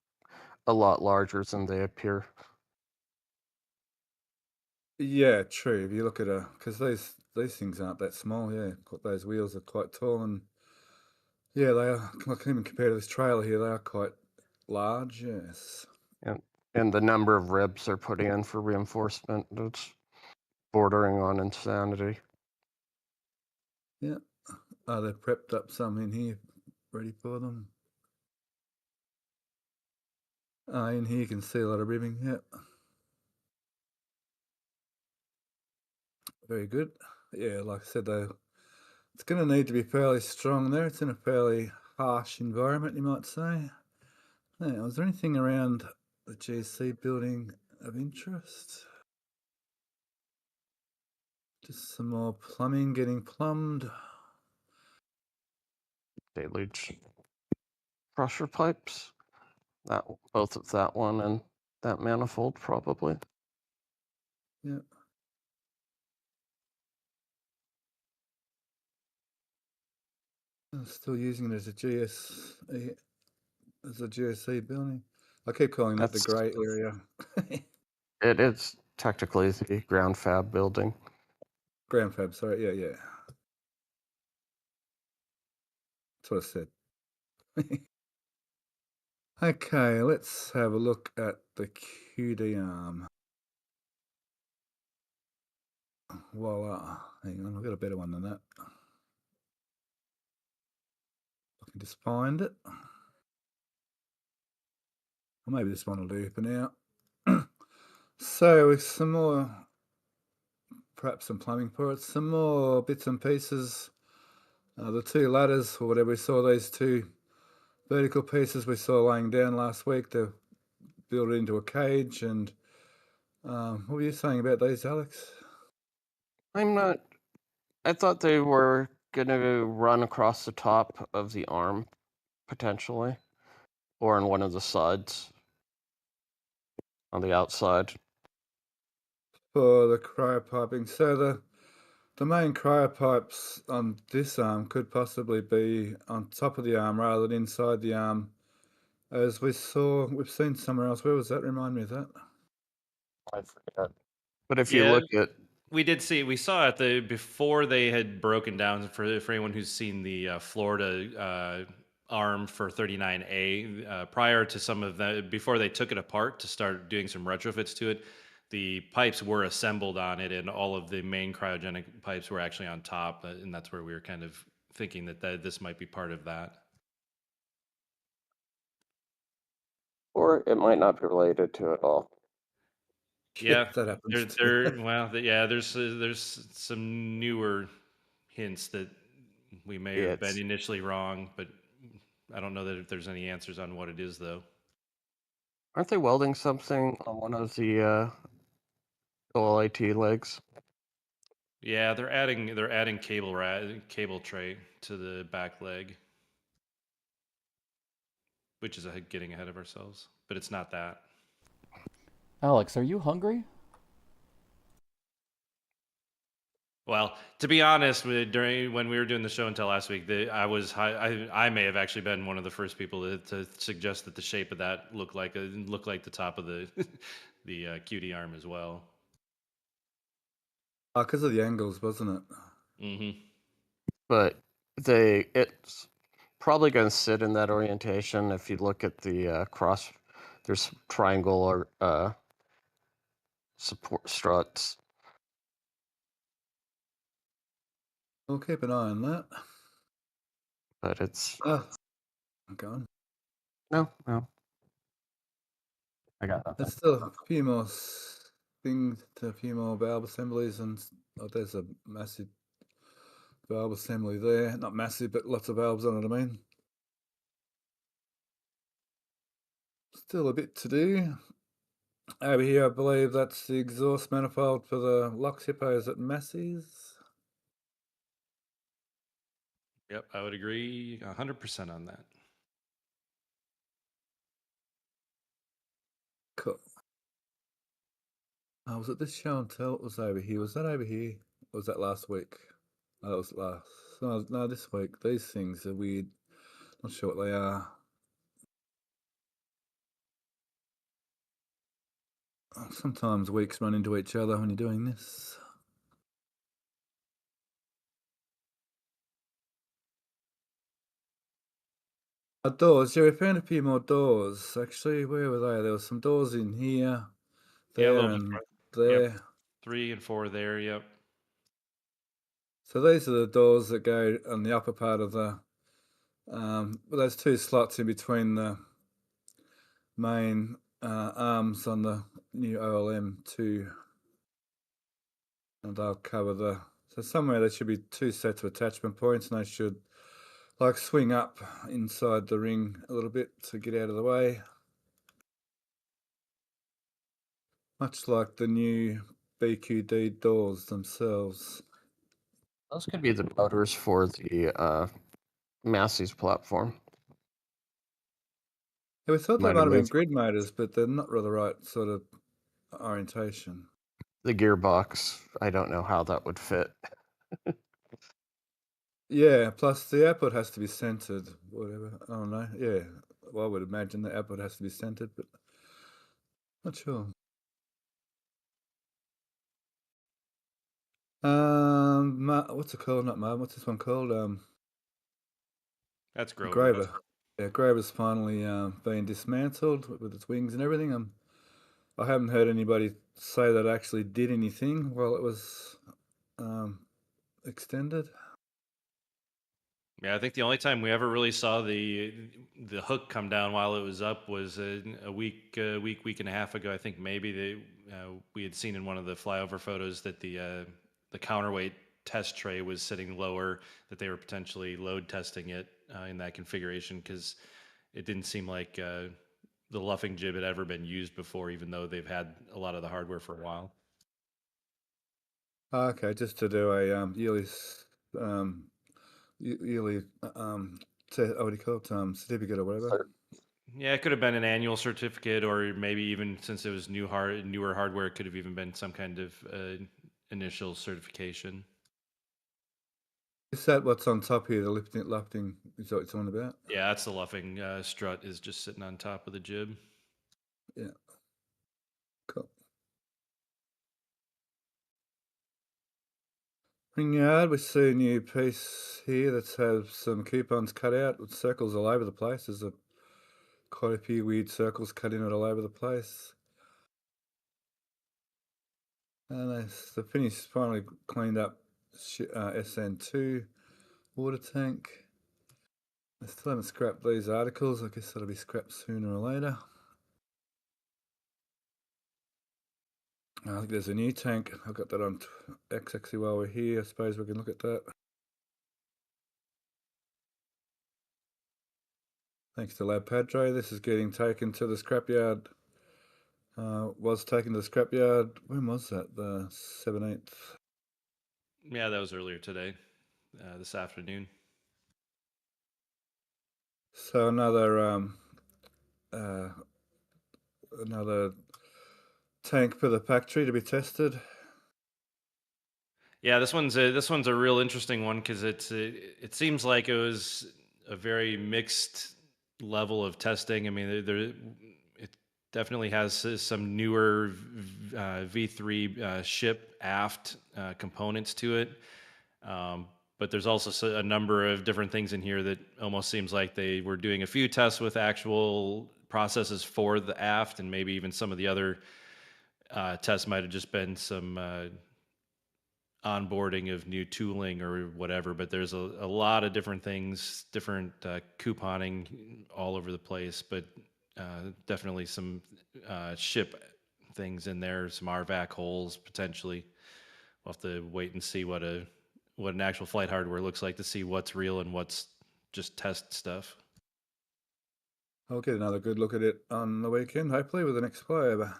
a lot larger than they appear. Yeah, true. If you look at because these things aren't that small. Yeah, those wheels are quite tall, and yeah, they are. Like even compared to this trailer here, they are quite large. Yes. And the number of ribs they're putting in for reinforcement, it's bordering on insanity. Yeah. Oh, they've prepped up some in here, ready for them. In here you can see a lot of ribbing. Yep. Very good. Yeah, like I said, though, it's going to need to be fairly strong there. It's in a fairly harsh environment, you might say. Now, is there anything around the GC building of interest? Just some more plumbing getting plumbed. Deluge crusher pipes. That both of that one and that manifold probably. Yeah. I'm still using it as a GSC building. I keep calling that the grey area. It is technically the ground fab building. Ground fab, sorry. Yeah. That's what I said. Okay, let's have a look at the QD arm. Voila. Hang on, I've got a better one than that. I can just find it. Or maybe this one will do for now. So with some more, perhaps some plumbing for it, some more bits and pieces. The two ladders, or whatever we saw, these two vertical pieces we saw laying down last week to build it into a cage. And what were you saying about these, Alex? I thought they were going to run across the top of the arm, potentially, or on one of the sides on the outside. For the cryopiping. So the main cryopipes on this arm could possibly be on top of the arm rather than inside the arm. As we've seen somewhere else. Where was that? Remind me of that. I forget. But if you look at, We saw it before they had broken down for anyone who's seen the Florida arm for 39A. Prior to some of that, before they took it apart to start doing some retrofits to it, the pipes were assembled on it, and all of the main cryogenic pipes were actually on top, and that's where we were kind of thinking that this might be part of that. or it might not be related to it all. Yeah, that happens. There's some newer hints that we may have been initially wrong, but I don't know that if there's any answers on what it is, though. Aren't they welding something on one of the OLAT legs? Yeah, they're adding cable tray to the back leg, which is getting ahead of ourselves, but it's not that. Alex, are you hungry? Well, to be honest, when we were doing the show until last week, I may have actually been one of the first people to suggest that the shape of that looked like the top of the the QD arm as well. Because of the angles, wasn't it? Mm-hmm. But it's probably going to sit in that orientation. If you look at the cross, there's triangle or support struts. We'll keep an eye on that. But it's I'm going. no. I got nothing. There's still a few more things, a few more valve assemblies, and there's a massive valve assembly there. Not massive, but lots of valves on it, I mean. Still a bit to do. Over here, I believe that's the exhaust manifold for the LOX hippos at Massey's. Yep, I would agree 100% on that. Cool. Was it this show and tell? It was over here. Was that over here? Or was that last week? Oh, that was last. No, this week. These things are weird. Not sure what they are. Sometimes weeks run into each other when you're doing this. Doors. Yeah, we found a few more doors. Actually, where were they? There were some doors in here, there, and there. Yep. 3 and 4 there. Yep. So these are the doors that go on the upper part of the. There's two slots in between the main arms on the new OLM2, and they'll cover the. So somewhere there should be two sets of attachment points, and they should like swing up inside the ring a little bit to get out of the way. much like the new BQD doors themselves. Those could be the motors for the Massey's platform. Yeah, we thought they Might might have have been moved grid motors, but they're not really the right sort of orientation. the gearbox. I don't know how that would fit. Yeah, plus the output has to be centered, whatever. I don't know. Yeah, well, I would imagine the output has to be centered, but not sure. What's it called? Not Marvin. What's this one called? That's Grover. Graver. Yeah, Graver's finally been dismantled with its wings and everything. I haven't heard anybody say that it actually did anything while it was extended. Yeah, I think the only time we ever really saw the hook come down while it was up was a week and a half ago. I think maybe we had seen in one of the flyover photos that the counterweight test tray was sitting lower, that they were potentially load testing it in that configuration, because it didn't seem like the luffing jib had ever been used before, even though they've had a lot of the hardware for a while. Okay, just to do a yearly what do you call it? Certificate or whatever. Yeah, it could have been an annual certificate, or maybe even, since it was newer hardware, it could have even been some kind of initial certification. Is that what's on top here? The lifting is what it's on about? Yeah, that's the luffing strut is just sitting on top of the jib. Yeah. Cool. Ringard, we see a new piece here that has some coupons cut out with circles all over the place. There's quite a few weird circles cut in it all over the place. And the finish finally cleaned up SN2 water tank. I still haven't scrapped these articles. I guess that'll be scrapped sooner or later. I think there's a new tank. I've got that on X actually while we're here. I suppose we can look at that. Thanks to Lab Padre, this is getting taken to the scrapyard. Was taken to the scrapyard. When was that? The 17th. Yeah, that was earlier today, this afternoon. So another tank for the factory to be tested. Yeah, this one's a real interesting one, because it seems like it was a very mixed level of testing. I mean, it definitely has some newer V3 ship aft components to it, but there's also a number of different things in here that almost seems like they were doing a few tests with actual processes for the aft, and maybe even some of the other tests might have just been some onboarding of new tooling or whatever. But there's a lot of different things, different couponing all over the place, but definitely some ship things in there, some RVAC holes potentially. We'll have to wait and see what an actual flight hardware looks like to see what's real and what's just test stuff. I'll get another good look at it on the weekend, hopefully, with the next flyover.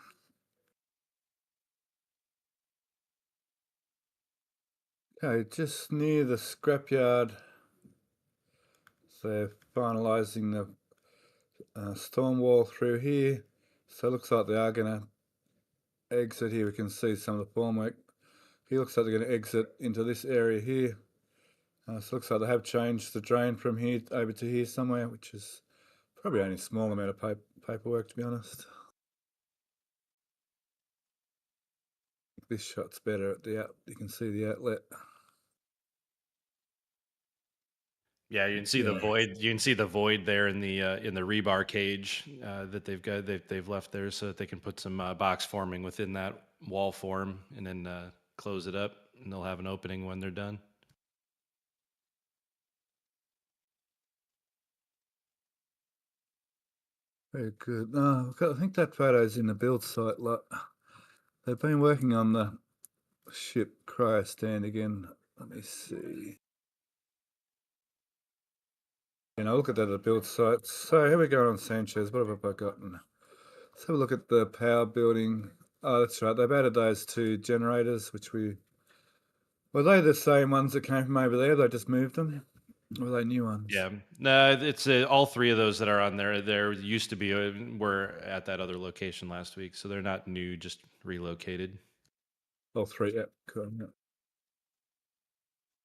Okay, just near the scrapyard, they're finalising the storm wall through here. So it looks like they are going to exit here. We can see some of the formwork. He looks like they're going to exit into this area here. So it looks like they have changed the drain from here over to here somewhere, which is probably only a small amount of paperwork, to be honest. This shot's better at you can see the outlet. Yeah, you can see the void. You can see the void there in the rebar cage that they've left there, so that they can put some box forming within that wall form, and then close it up, and they'll have an opening when they're done. Very good. I think that photo's in the build site lot. They've been working on the ship cryo stand again. Let me see. Look at that at the build site. So here we go on Sanchez. What have I gotten? Let's have a look at the power building Oh, that's right. They've added those two generators, which were they the same ones that came from over there? They just moved them? Or were they new ones? Yeah, no, it's all three of those that are on there. There used to be were at that other location last week, so they're not new, just relocated. All three, yeah, cool. Yeah.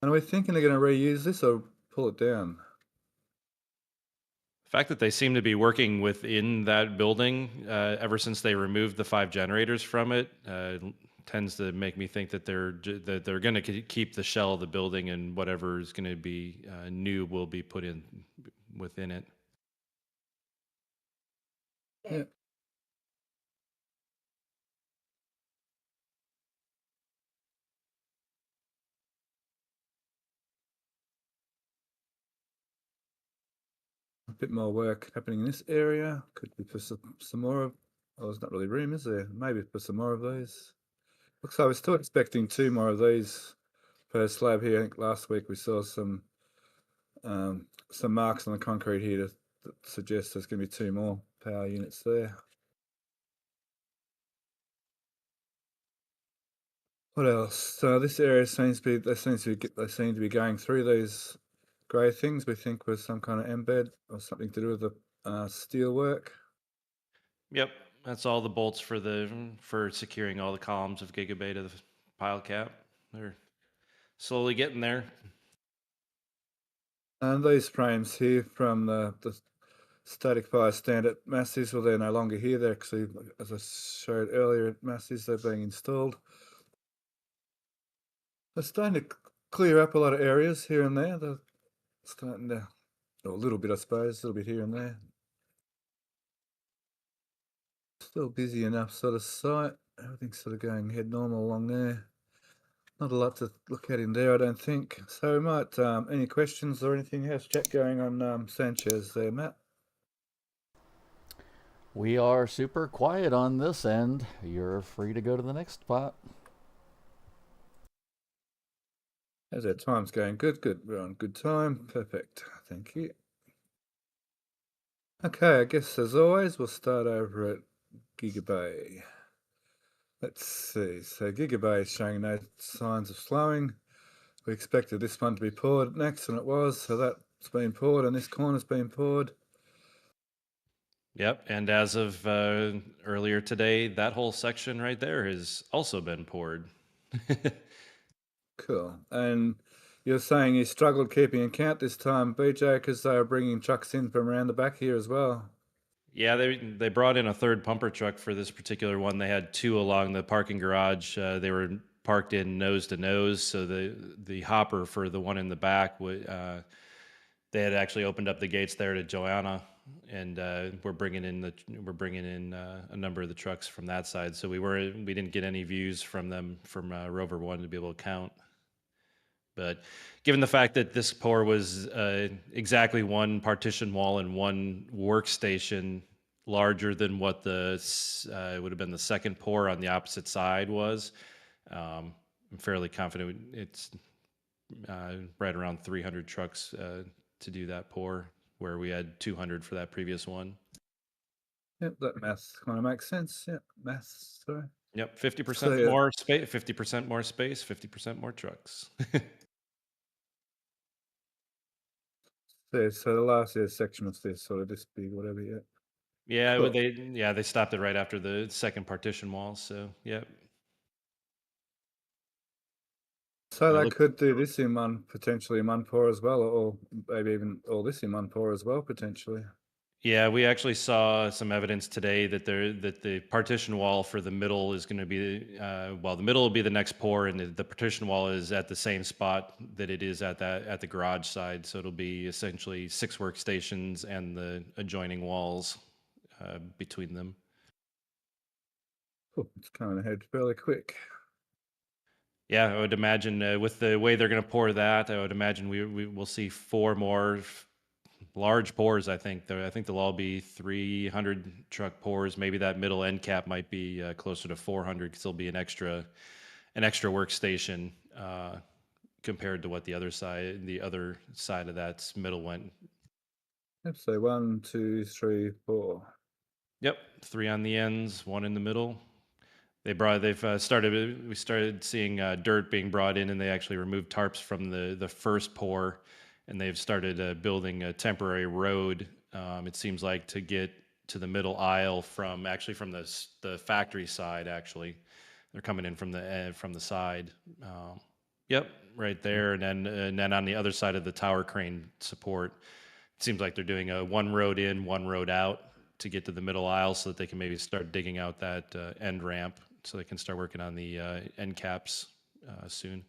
And are we thinking they're going to reuse this or pull it down? The fact that they seem to be working within that building ever since they removed the 5 generators from it tends to make me think that they're going to keep the shell of the building, and whatever is going to be new will be put in within it. Yeah. A bit more work happening in this area. Could be for some more of. Oh, there's not really room, is there? Maybe for some more of these. Looks like we're still expecting 2 more of these per slab here. I think last week we saw some marks on the concrete here that suggest there's going to be 2 more power units there. What else? So this area seems to be they seem to be going through these grey things. We think was some kind of embed or something to do with the steel work. Yep, that's all the bolts for securing all the columns of Gigabay to the pile cap. They're slowly getting there. And these frames here from the static fire stand at Massey's, well, they're no longer here. They're actually, as I showed earlier at Massey's, they're being installed. They're starting to clear up a lot of areas here and there. They're starting to, or a little bit, I suppose, a little bit here and there. Still busy enough sort of site. Everything's sort of going head normal along there. Not a lot to look at in there, I don't think. So we might, any questions or anything? How's chat going on Sanchez there, Matt? We are super quiet on this end. You're free to go to the next spot. How's our time's going? Good, good. We're on good time. Perfect. Thank you. Okay, I guess as always, we'll start over at Gigabay. Let's see. So Gigabay is showing no signs of slowing. We expected this one to be poured next, and it was. So that's been poured, and this corner's been poured. Yep, and as of earlier today, that whole section right there has also been poured. Cool. And you're saying you struggled keeping account this time, B.J., because they were bringing trucks in from around the back here as well. Yeah, they brought in a third pumper truck for this particular one. They had 2 along the parking garage. They were parked in nose to nose, so the hopper for the one in the back they had actually opened up the gates there to Joanna, and we're bringing in a number of the trucks from that side. So we didn't get any views from them from Rover 1 to be able to count. But given the fact that this pour was exactly one partition wall and one workstation larger than what the would have been the second pour on the opposite side was, I'm fairly confident it's right around 300 trucks to do that pour, where we had 200 for that previous one. Yep, that math kind of makes sense. Yep, math. Sorry. Yep, 50% more space, 50% more space, 50% more trucks. So the last section was this sort of this big, whatever. Yeah. Yeah, Cool. they stopped it right after the second partition wall. So yeah. So they could do this in potentially in one pour as well, or maybe even all this in one pour as well, potentially. Yeah, we actually saw some evidence today that the partition wall for the middle is going to be the middle will be the next pour, and the partition wall is at the same spot that it is at the garage side. So it'll be essentially 6 workstations and the adjoining walls between them. Cool. It's coming ahead fairly quick. Yeah, I would imagine with the way they're going to pour that, I would imagine we will see 4 more large pours. I think they'll all be 300 truck pours. Maybe that middle end cap might be closer to 400 because there'll be an extra workstation compared to what the other side of that middle went. Yep. So 1, 2, 3, 4. Yep, 3 on the ends, 1 in the middle. We started seeing dirt being brought in, and they actually removed tarps from the first pour, and they've started building a temporary road. It seems like to get to the middle aisle from the factory side. Actually, they're coming in from the side. Yep, right there, and then on the other side of the tower crane support, it seems like they're doing a one road in, one road out to get to the middle aisle, so that they can maybe start digging out that end ramp, so they can start working on the end caps soon.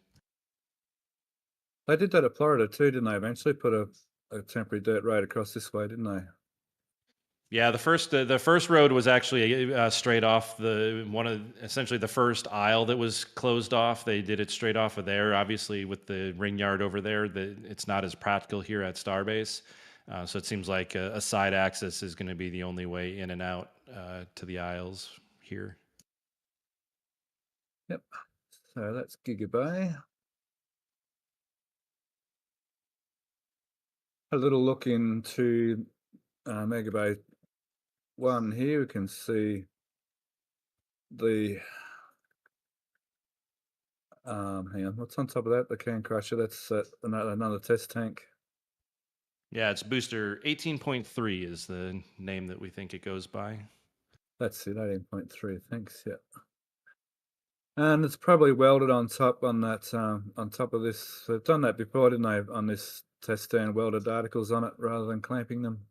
They did that at Florida too, didn't they? Eventually put a temporary dirt road across this way, didn't they? Yeah, the first road was actually straight off essentially the first aisle that was closed off. They did it straight off of there. Obviously, with the Ringard over there, it's not as practical here at Starbase. So it seems like a side access is going to be the only way in and out to the aisles here. Yep. So that's Gigabay. A little look into Megabay 1 here. We can see the hang on, what's on top of that? The can crusher. That's another test tank. Yeah, it's booster 18.3 is the name that we think it goes by. That's it, 18.3. Thanks. Yeah. And it's probably welded on top on top of this. They've done that before, didn't they? On this test stand, welded articles on it rather than clamping them.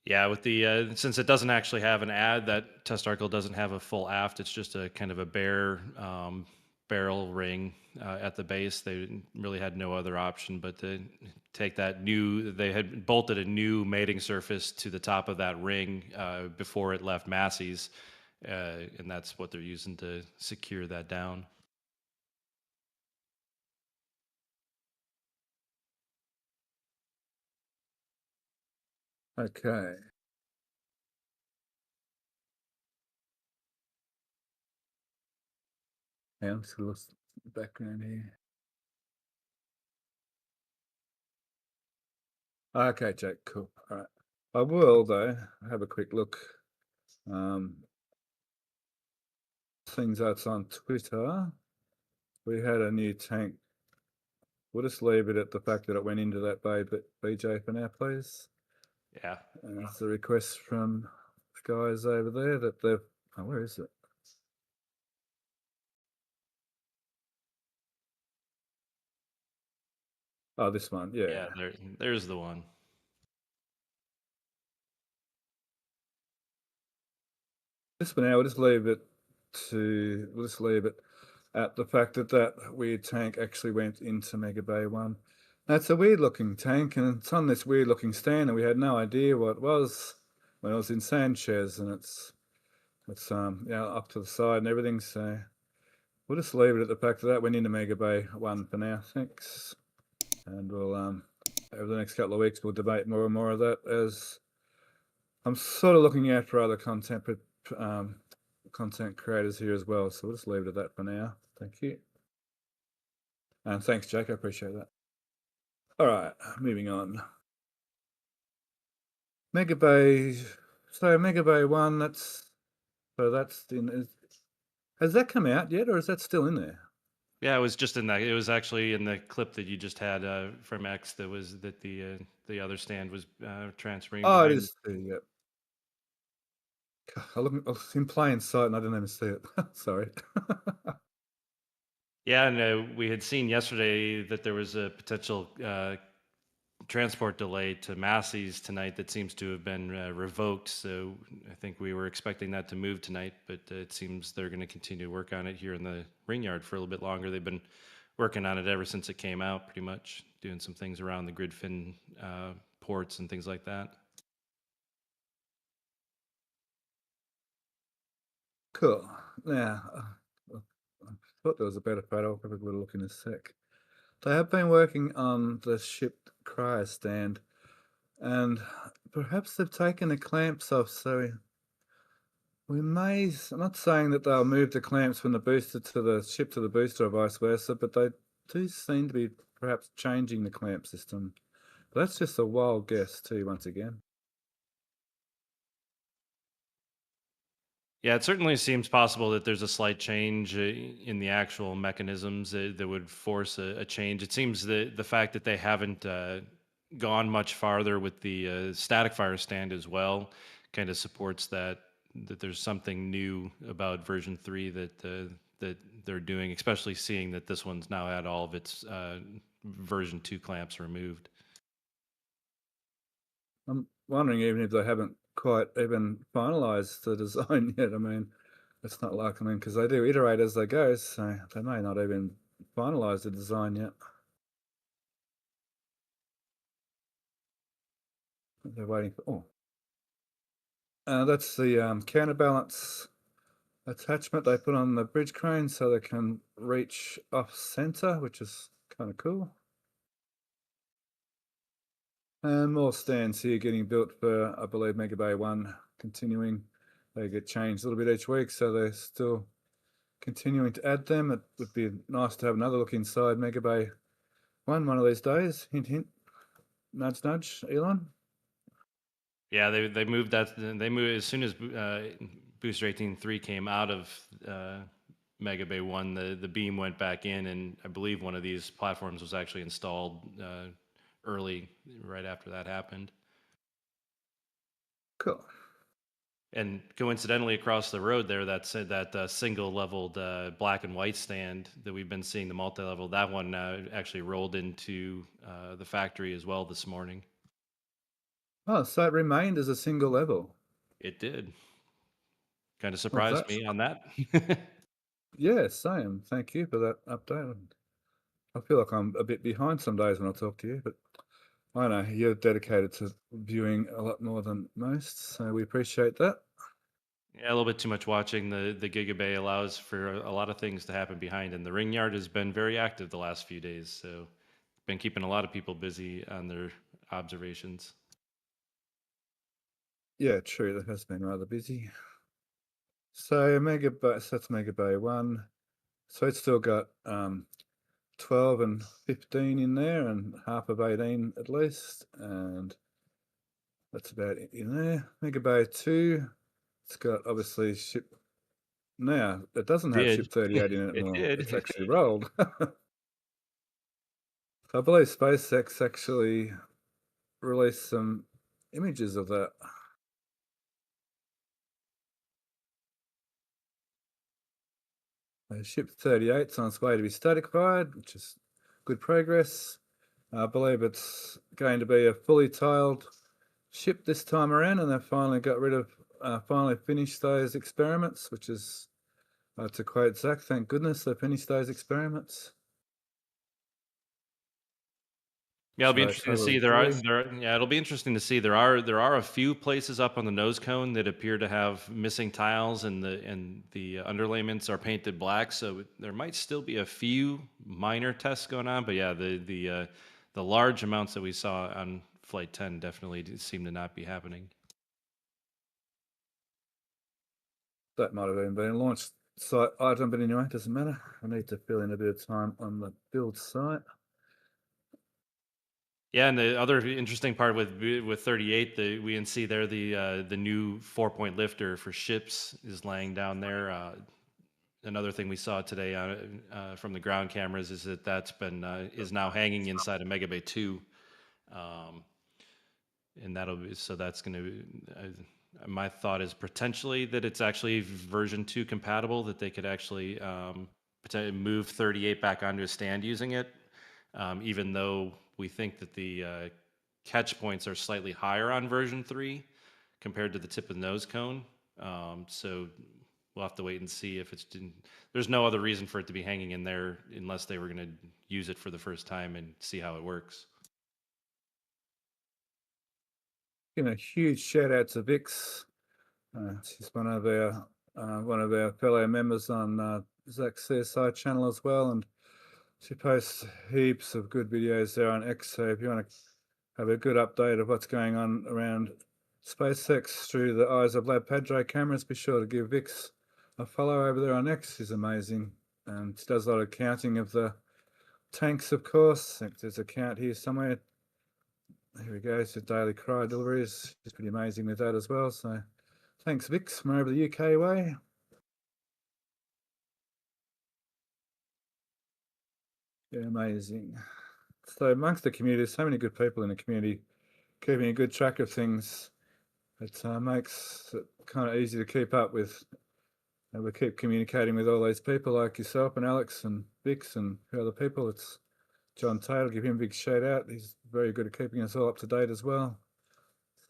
Yeah, with the since it doesn't actually have an ad, that test article doesn't have a full aft. It's just a kind of a bare barrel ring at the base. They really had no other option but to take that new. They had bolted a new mating surface to the top of that ring before it left Massey's, and that's what they're using to secure that down. Okay. Yeah, I'm just gonna look at the background here. Okay, Jack, cool. All right. I will, though, have a quick look. Things that's on Twitter. We had a new tank. We'll just leave it at the fact that it went into that bay, but BJ for now, please. Yeah. And it's a request from the guys over there that they've. Oh, where is it? Oh, this one, yeah. Yeah, there's the one. This one, now we'll just leave it at the fact that that weird tank actually went into Megabay 1. That's a weird looking tank, and it's on this weird looking stand, and we had no idea what it was when it was in Sanchez, and it's up to the side and everything. So we'll just leave it at the fact that that went into Megabay 1 for now. Thanks, and we'll over the next couple of weeks we'll debate more and more of that, as I'm sort of looking out for other content creators here as well. So we'll just leave it at that for now. Thank you. And thanks, Jake. I appreciate that. All right, moving on. Megabay. So Megabay 1, that's in. Has that come out yet, or is that still in there? Yeah, it was just in that. It was actually in the clip that you just had from X. That the other stand was transferring. Oh, it behind. is. Yep. I was in plain sight and I didn't even see it. Sorry. Yeah, and we had seen yesterday that there was a potential transport delay to Massey's tonight that seems to have been revoked. So I think we were expecting that to move tonight, but it seems they're going to continue to work on it here in the Ringyard for a little bit longer. They've been working on it ever since it came out, pretty much, doing some things around the grid fin ports and things like that. Cool. Now, I thought there was a better photo. I'll have a little look in a sec. They have been working on the shipped cryo stand, and perhaps they've taken the clamps off, so we may. I'm not saying that they'll move the clamps from the booster to the ship to the booster or vice versa, but they do seem to be perhaps changing the clamp system. But that's just a wild guess too, once again. Yeah, it certainly seems possible that there's a slight change in the actual mechanisms that would force a change. It seems that the fact that they haven't gone much farther with the static fire stand as well kind of supports that there's something new about version 3 that they're doing, especially seeing that this one's now had all of its version 2 clamps removed. I'm wondering even if they haven't quite even finalised the design yet. I mean, it's not like, because they do iterate as they go, so they may not even finalise the design yet. They're waiting for, that's the counterbalance attachment they put on the bridge crane so they can reach off center, which is kind of cool. And more stands here getting built for, I believe, Gigabay 1 continuing. They get changed a little bit each week, so they're still continuing to add them. It would be nice to have another look inside Gigabay 1 one of these days. Hint, hint. Nudge, nudge, Elon. Yeah, they moved that. They moved as soon as Booster 18.3 came out of Mega Bay 1. The beam went back in, and I believe one of these platforms was actually installed early, right after that happened. Cool. And coincidentally, across the road there, that single-leveled black and white stand that we've been seeing, the multi-level, that one actually rolled into the factory as well this morning. Oh, so it remained as a single level. It did. Kind of surprised me on that. Yeah, same. Thank you for that update. I feel like I'm a bit behind some days when I talk to you, but I know you're dedicated to viewing a lot more than most, so we appreciate that. Yeah, a little bit too much watching. The Gigabay allows for a lot of things to happen behind, and the Ringyard has been very active the last few days, so been keeping a lot of people busy on their observations. Yeah, true. That has been rather busy. So that's Gigabay 1. So it's still got 12 and 15 in there, and half of 18 at least, and that's about it in there. Gigabay 2, it's got obviously ship. Now it doesn't have ship 38 in it It anymore. did. It's actually rolled. I believe SpaceX actually released some images of that. Ship 38's on its way to be static-fired, which is good progress. I believe it's going to be a fully tiled ship this time around, and they've finally got rid of, finally finished those experiments, which is, to quote Zach, thank goodness they finished those experiments. Yeah, it'll be interesting to see. It'll be interesting to see. There are a few places up on the nose cone that appear to have missing tiles, and the underlayments are painted black. So there might still be a few minor tests going on. But yeah, the large amounts that we saw on Flight 10 definitely seem to not be happening. That might have even been a launch site item, but anyway, it doesn't matter. I need to fill in a bit of time on the build site. Yeah, and the other interesting part with 38, we can see there the new 4-point lifter for ships is laying down there. Another thing we saw today from the ground cameras is that's been is now hanging inside of Megabay 2, and that's going to be. My thought is potentially that it's actually version 2 compatible, that they could actually potentially move 38 back onto a stand using it, even though we think that the catch points are slightly higher on version 3 compared to the tip of the nose cone. So we'll have to wait and see if there's no other reason for it to be hanging in there unless they were going to use it for the first time and see how it works. Giving a huge shout out to Vix. She's one of our fellow members on Zach's CSI channel as well, and she posts heaps of good videos there on X. So if you want to have a good update of what's going on around SpaceX through the eyes of Lab Padre cameras, be sure to give Vix a follow over there on X. She's amazing, and she does a lot of counting of the tanks, of course. I think there's a count here somewhere. Here we go. So daily cry deliveries. She's pretty amazing with that as well. So Thanks, Vix, from over the UK way. Yeah, amazing. So amongst the community, there's so many good people in the community keeping a good track of things. It makes it kind of easy to keep up with. And we keep communicating with all those people like yourself and Alex and Vix and other people. It's John Taylor, give him a big shout out. He's very good at keeping us all up to date as well.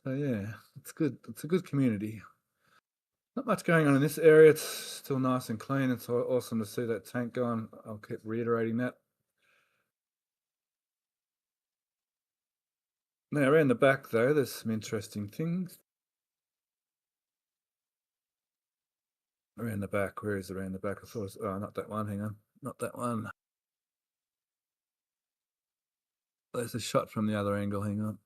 So yeah, it's good. It's a good community. Not much going on in this area. It's still nice and clean. It's awesome to see that tank going. I'll keep reiterating that. Now around the back though, there's some interesting things. Around the back, where is it around the back? I thought it was, oh, not that one, hang on. Not that one. There's a shot from the other angle, hang on.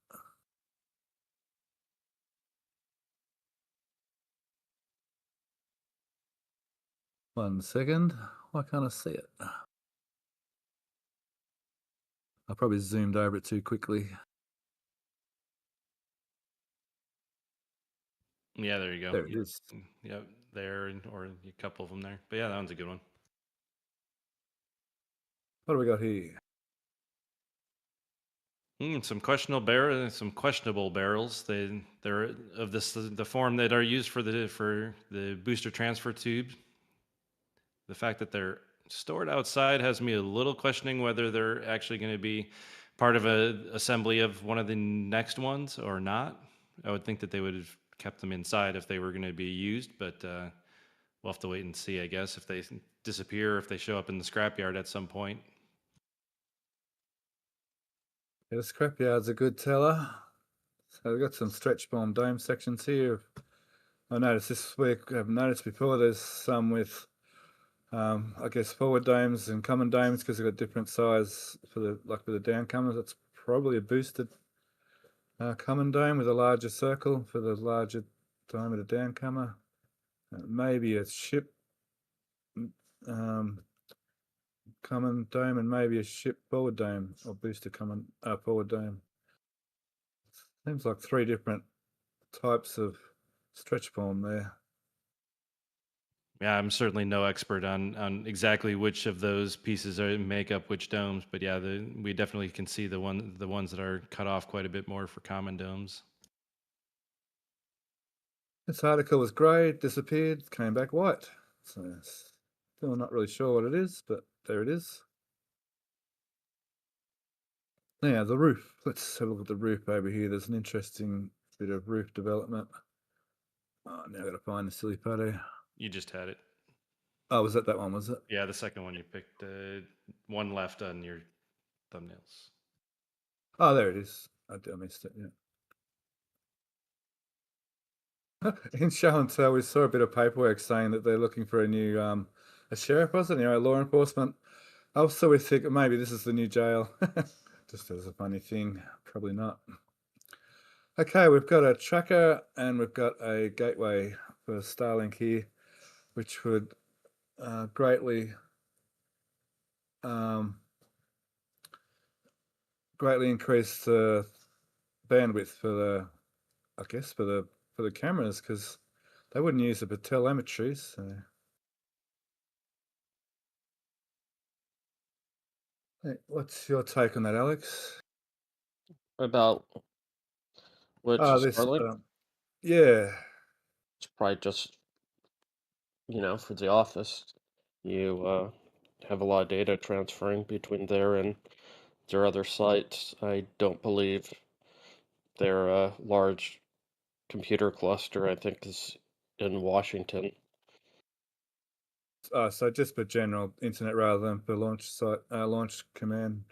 One second, why can't I see it? I probably zoomed over it too quickly. Yeah, there you go. There it is. Yep, there, or a couple of them there. But yeah, that one's a good one. What do we got here? Some questionable barrels. They're of the form that are used for the booster transfer tube. The fact that they're stored outside has me a little questioning whether they're actually going to be part of a assembly of one of the next ones or not. I would think that they would have kept them inside if they were going to be used, but we'll have to wait and see, I guess, if they disappear, if they show up in the scrapyard at some point. Yeah, the scrapyard's a good teller. So we've got some stretch bomb dome sections here. I noticed this week, I've noticed before, there's some with, I guess, forward domes and common domes because they've got different size for the, like with the downcomers. That's probably a boosted common dome with a larger circle for the larger diameter downcomer. Maybe a ship common dome and maybe a ship forward dome or booster common forward dome. Seems like 3 different types of stretch form there. Yeah, I'm certainly no expert on exactly which of those pieces make up which domes, but yeah, we definitely can see the ones that are cut off quite a bit more for common domes. This article was grey, disappeared, came back white. So still not really sure what it is, but there it is. Now the roof. Let's have a look at the roof over here. There's an interesting bit of roof development. Oh, now I've got to find the silly photo. You just had it. Oh, was that one, was it? Yeah, the second one you picked. One left on your thumbnails. Oh, there it is. I missed it, yeah. In show and tell, we saw a bit of paperwork saying that they're looking for a new a sheriff, wasn't it? Law enforcement. Also, we think maybe this is the new jail. Just as a funny thing, probably not. Okay, we've got a tracker and we've got a gateway for Starlink here, which would greatly increase the bandwidth for the, I guess, for the cameras, because they wouldn't use it for telemetry. So, hey, what's your take on that, Alex? About which This, Starlink? yeah, It's probably just, for the office. You have a lot of data transferring between there and their other sites. I don't believe their large computer cluster, I think, is in Washington. so just for general internet rather than for launch site, launch command.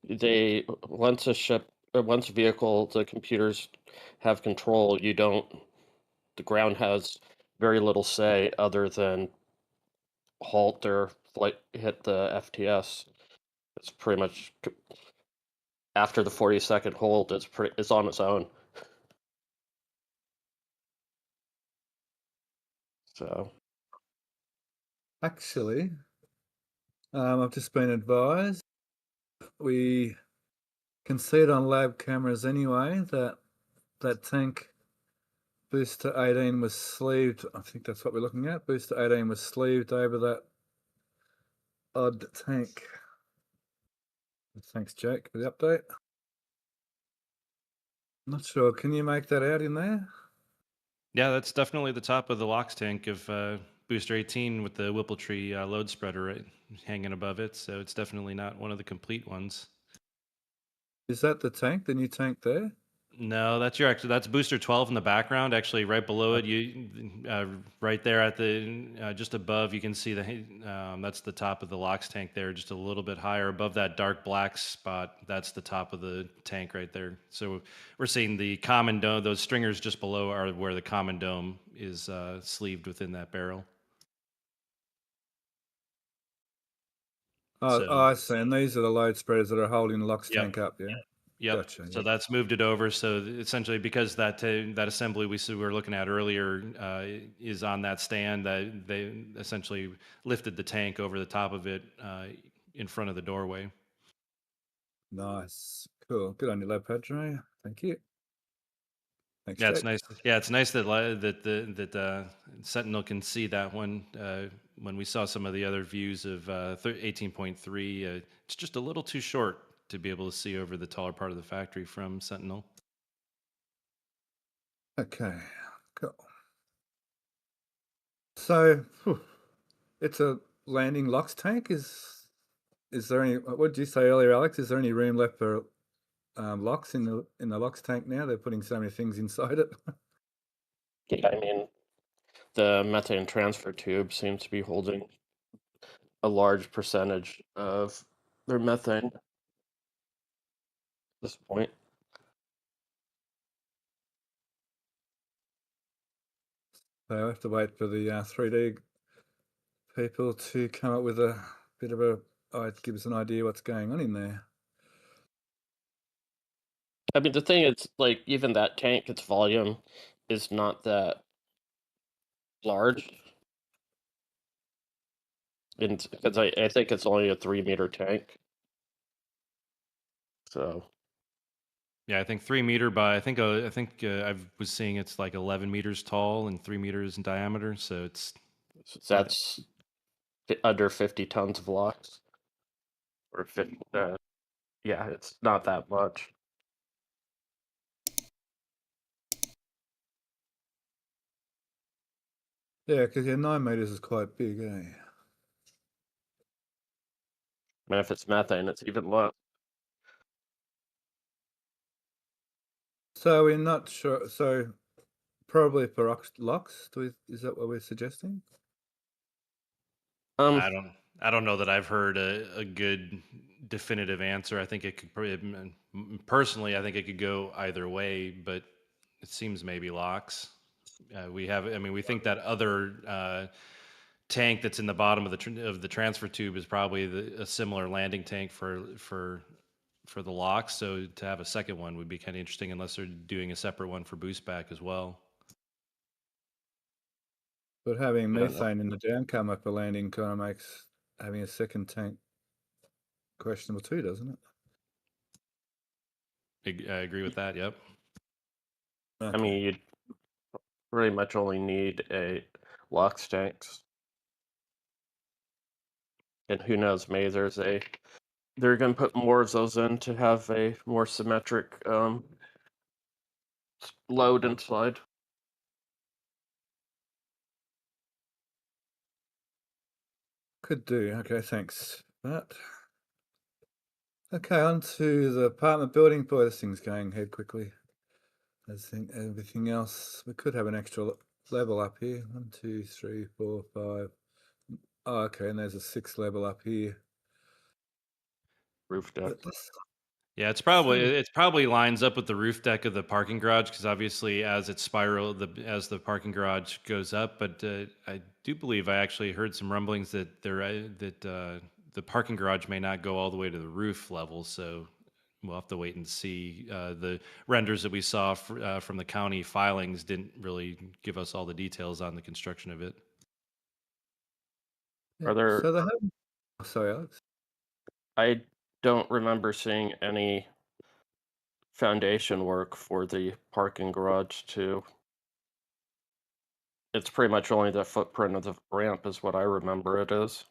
They once a vehicle, the computers have control. The ground has very little say other than halt or hit the FTS. It's pretty much after the 40-second hold. It's on its own. So Actually, I've just been advised we can see it on lab cameras anyway that tank Booster 18 was sleeved. I think that's what we're looking at. Booster 18 was sleeved over that odd tank. Thanks, Jake, for the update. Not sure. Can you make that out in there? Yeah, that's definitely the top of the LOX tank of Booster 18 with the Whippletree load spreader right, hanging above it. So it's definitely not one of the complete ones. Is that the tank, the new tank there? No, that's Booster 12 in the background. Actually, right below it, right there at the just above, you can see that's the top of the LOX tank there, just a little bit higher above that dark black spot. That's the top of the tank right there. So we're seeing the common dome. Those stringers just below are where the common dome is sleeved within that barrel. Oh, I see. And these are the load spreaders that are holding the LOX Yep. tank up, yeah? Yep. Gotcha. So Yep. that's moved it over. So essentially, because that assembly we were looking at earlier is on that stand, that they essentially lifted the tank over the top of it in front of the doorway. Nice. Cool. Good on you, Lab Padre. Thank you. Thanks, Yeah, Jake. it's nice. Yeah, it's nice that Sentinel can see that one. When we saw some of the other views of 18.3, it's just a little too short to be able to see over the taller part of the factory from Sentinel. Okay, cool. So, it's a landing LOX tank. Is there any? What did you say earlier, Alex? Is there any room left for LOX in the LOX tank now? They're putting so many things inside it. Yeah, I mean, the methane transfer tube seems to be holding a large percentage of their methane at this point. So I have to wait for the 3D people to come up with a bit of give us an idea what's going on in there. I mean, the thing is, like, even that tank, its volume is not that large. And because I think it's only a 3-meter tank. So Yeah, I think 3 meter by I think I was seeing it's like 11 meters tall and 3 meters in diameter. So it's that's under 50 tons of LOX, or 50. Yeah, it's not that much. Yeah, because 9 meters is quite big, eh? I mean, if it's methane, it's even less. So we're not sure. So probably for LOX. Is that what we're suggesting? I don't know that I've heard a good definitive answer. I think it could probably, personally, I think it could go either way, but it seems maybe LOX. We think that other tank that's in the bottom of the transfer tube is probably a similar landing tank for the LOX. So to have a second one would be kind of interesting, unless they're doing a separate one for boost back as well. But having I don't know. methane in the downcomer for landing kind of makes having a second tank questionable too, doesn't it? I agree with that. Yep. I mean, you'd pretty much only need a LOX tanks. And who knows, maybe they're going to put more of those in to have a more symmetric load inside. Could do. Okay, thanks for that. Okay, on to the apartment building. Boy, this thing's going ahead quickly. I think everything else, we could have an extra level up here. 1, 2, 3, 4, 5. Oh, okay, and there's a 6th level up here. Roof deck. Yeah, it's probably lines up with the roof deck of the parking garage, because obviously as it as the parking garage goes up. But I do believe I actually heard some rumblings that the parking garage may not go all the way to the roof level. So we'll have to wait and see. The renders that we saw from the county filings didn't really give us all the details on the construction of it. Are there? So they have. Sorry, Alex. I don't remember seeing any foundation work for the parking garage too. It's pretty much only the footprint of the ramp is what I remember it is.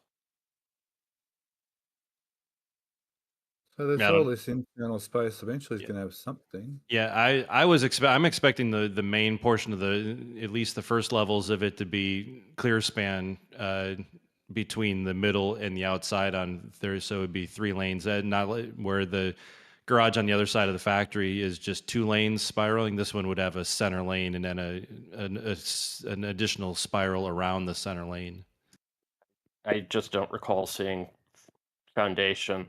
So there's Yeah, all this internal space. Eventually, it's Yeah. going to have something. Yeah, I'm expecting the main portion of the, at least the first levels of it, to be clear span between the middle and the outside on there, so it'd be 3 lanes, not where the garage on the other side of the factory is just 2 lanes spiraling. This one would have a center lane and then an additional spiral around the center lane. I just don't recall seeing foundation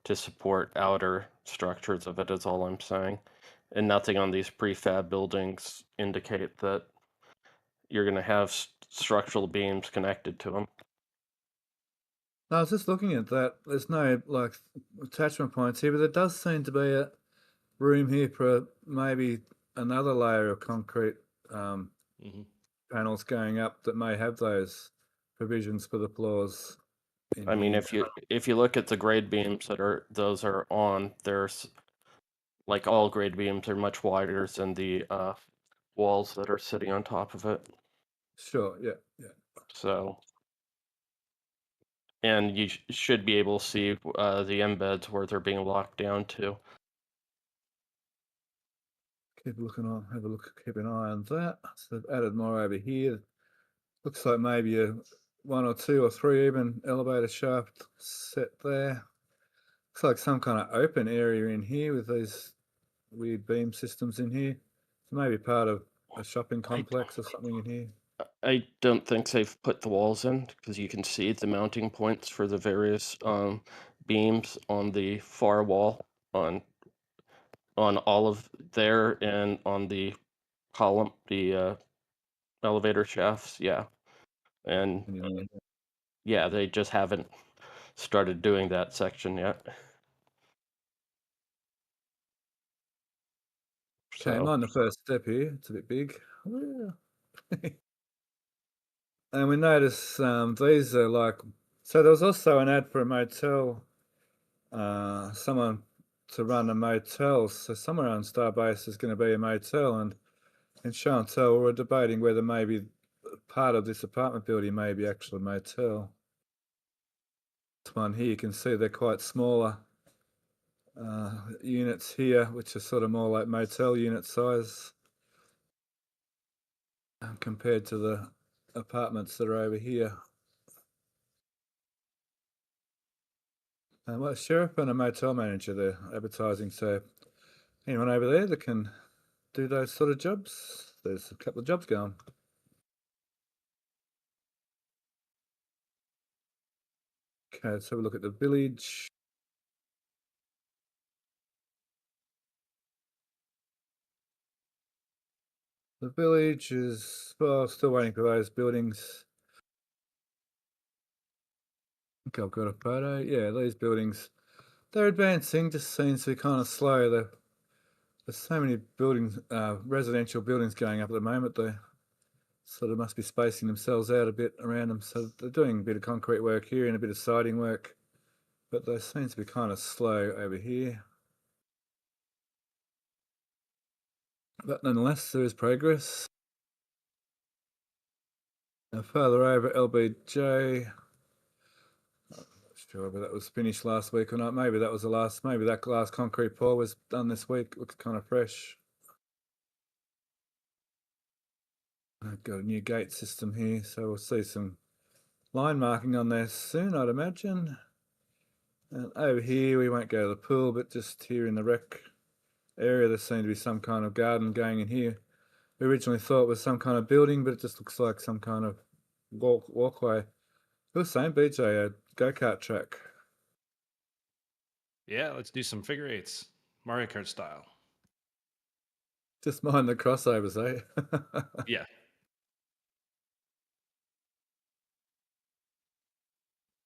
to support outer structures of it, is all I'm saying. And nothing on these prefab buildings indicate that you're going to have structural beams connected to them. No, I was just looking at that. There's no like attachment points here, but there does seem to be a room here for maybe another layer of concrete panels going up that may have those provisions for the floors. I mean, here. if you look at the grade beams that are on, there's like all grade beams are much wider than the walls that are sitting on top of it. Sure, yeah. So, and you should be able to see the embeds where they're being locked down to. Keep looking on, have a look, keep an eye on that. So they've added more over here. Looks like maybe a 1 or 2 or 3 even elevator shaft set there. Looks like some kind of open area in here with these weird beam systems in here. So maybe part of a shopping complex or something in here. I don't think they've put the walls in because you can see the mounting points for the various beams on the far wall on all of there and on the column, the elevator shafts. Yeah, and yeah, they just haven't started doing that section yet. Okay, So not in the first step here. It's a bit big. And we notice these are like, so there was also an ad for a motel, someone to run a motel. So somewhere on Starbase is going to be a motel, and in Chantel we're debating whether maybe part of this apartment building may be actually a motel. This one here, you can see they're quite smaller units here, which are sort of more like motel unit size compared to the apartments that are over here. Well, sheriff and a motel manager, they're advertising, so anyone over there that can do those sort of jobs, there's a couple of jobs going. Okay, let's have a look at the village. The village is, well, still waiting for those buildings. I think I've got a photo. Yeah, these buildings, they're advancing, just seems to be kind of slow. There's so many buildings, residential buildings going up at the moment. They sort of must be spacing themselves out a bit around them. So they're doing a bit of concrete work here and a bit of siding work, but they seem to be kind of slow over here. But nonetheless, there is progress. Now further over, LBJ. Not sure whether that was finished last week or not. Maybe that was the last. Maybe that last concrete pour was done this week. Looks kind of fresh. I've got a new gate system here, so we'll see some line marking on there soon, I'd imagine. And over here, we won't go to the pool, but just here in the rec area, there seemed to be some kind of garden going in here. We originally thought it was some kind of building, but it just looks like some kind of walkway. You were saying, BJ, a go-kart track. Yeah, let's do some figure eights, Mario Kart style. Just mind the crossovers, eh? Yeah.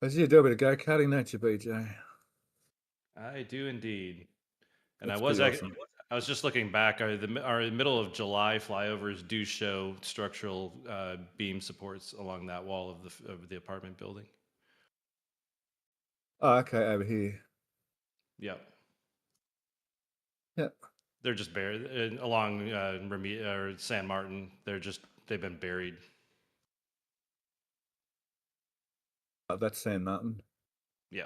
As you do a bit of go-karting, don't you, BJ? I do indeed. And That's I was pretty awesome. I was just looking back. Our middle of July flyovers do show structural beam supports along that wall of the apartment building. Oh, okay, over here. Yep. Yep. They're just buried along San Martin. They've been buried. That's San Martin. Yeah.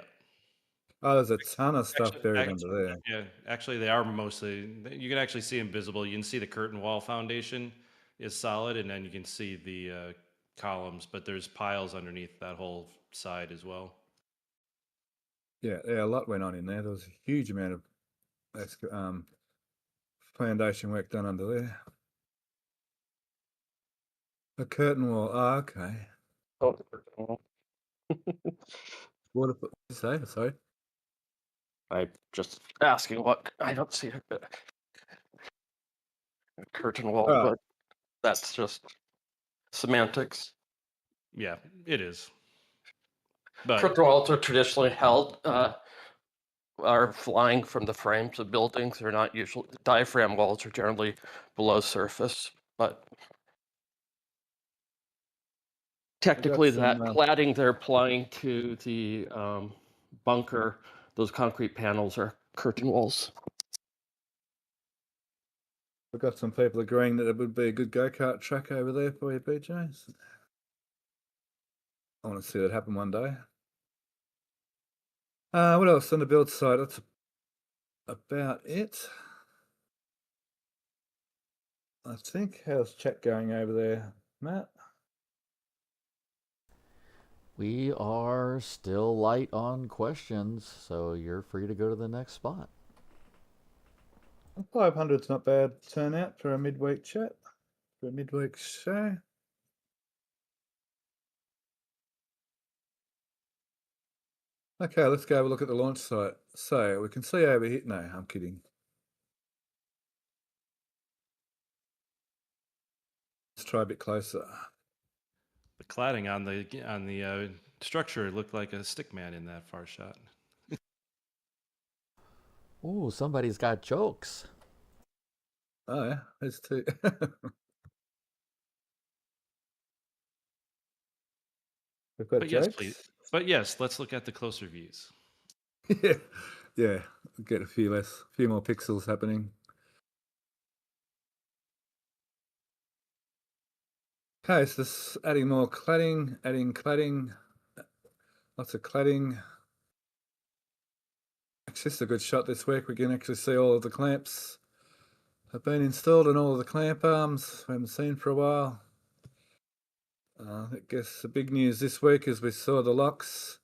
Oh, there's a ton of stuff buried Actually, under there. yeah, actually, they are mostly. You can actually see them visible. You can see the curtain wall foundation is solid, and then you can see the columns. But there's piles underneath that whole side as well. Yeah, a lot went on in there. There was a huge amount of foundation work done under there. A curtain wall. Oh, okay. Oh, the curtain wall. What did you say? Sorry. I'm just asking what I don't see a curtain wall, Alright. but that's just semantics. Yeah, it is. But Curtain walls are traditionally held, are flying from the frames of buildings. They're not usually, diaphragm walls are generally below surface, but technically that cladding they're applying to the bunker, those concrete panels are curtain walls. We've got some people agreeing that it would be a good go-kart track over there for you, B.J.S. I want to see that happen one day. What else on the build side? That's about it. I think. How's chat going over there, Matt? We are still light on questions, so you're free to go to the next spot. 500's not bad turnout for a midweek chat, for a midweek show. Okay, let's go have a look at the launch site. So we can see over here. No, I'm kidding. Let's try a bit closer. the cladding on the structure looked like a stick man in that far shot. Ooh, somebody's got jokes. Oh yeah, there's two. We've got But jokes. yes, please. But yes, let's look at the closer views. yeah. Get a few more pixels happening. Okay, so this adding more cladding, lots of cladding. It's just a good shot this week. We can actually see all of the clamps have been installed and all of the clamp arms we haven't seen for a while. I guess the big news this week is we saw the locks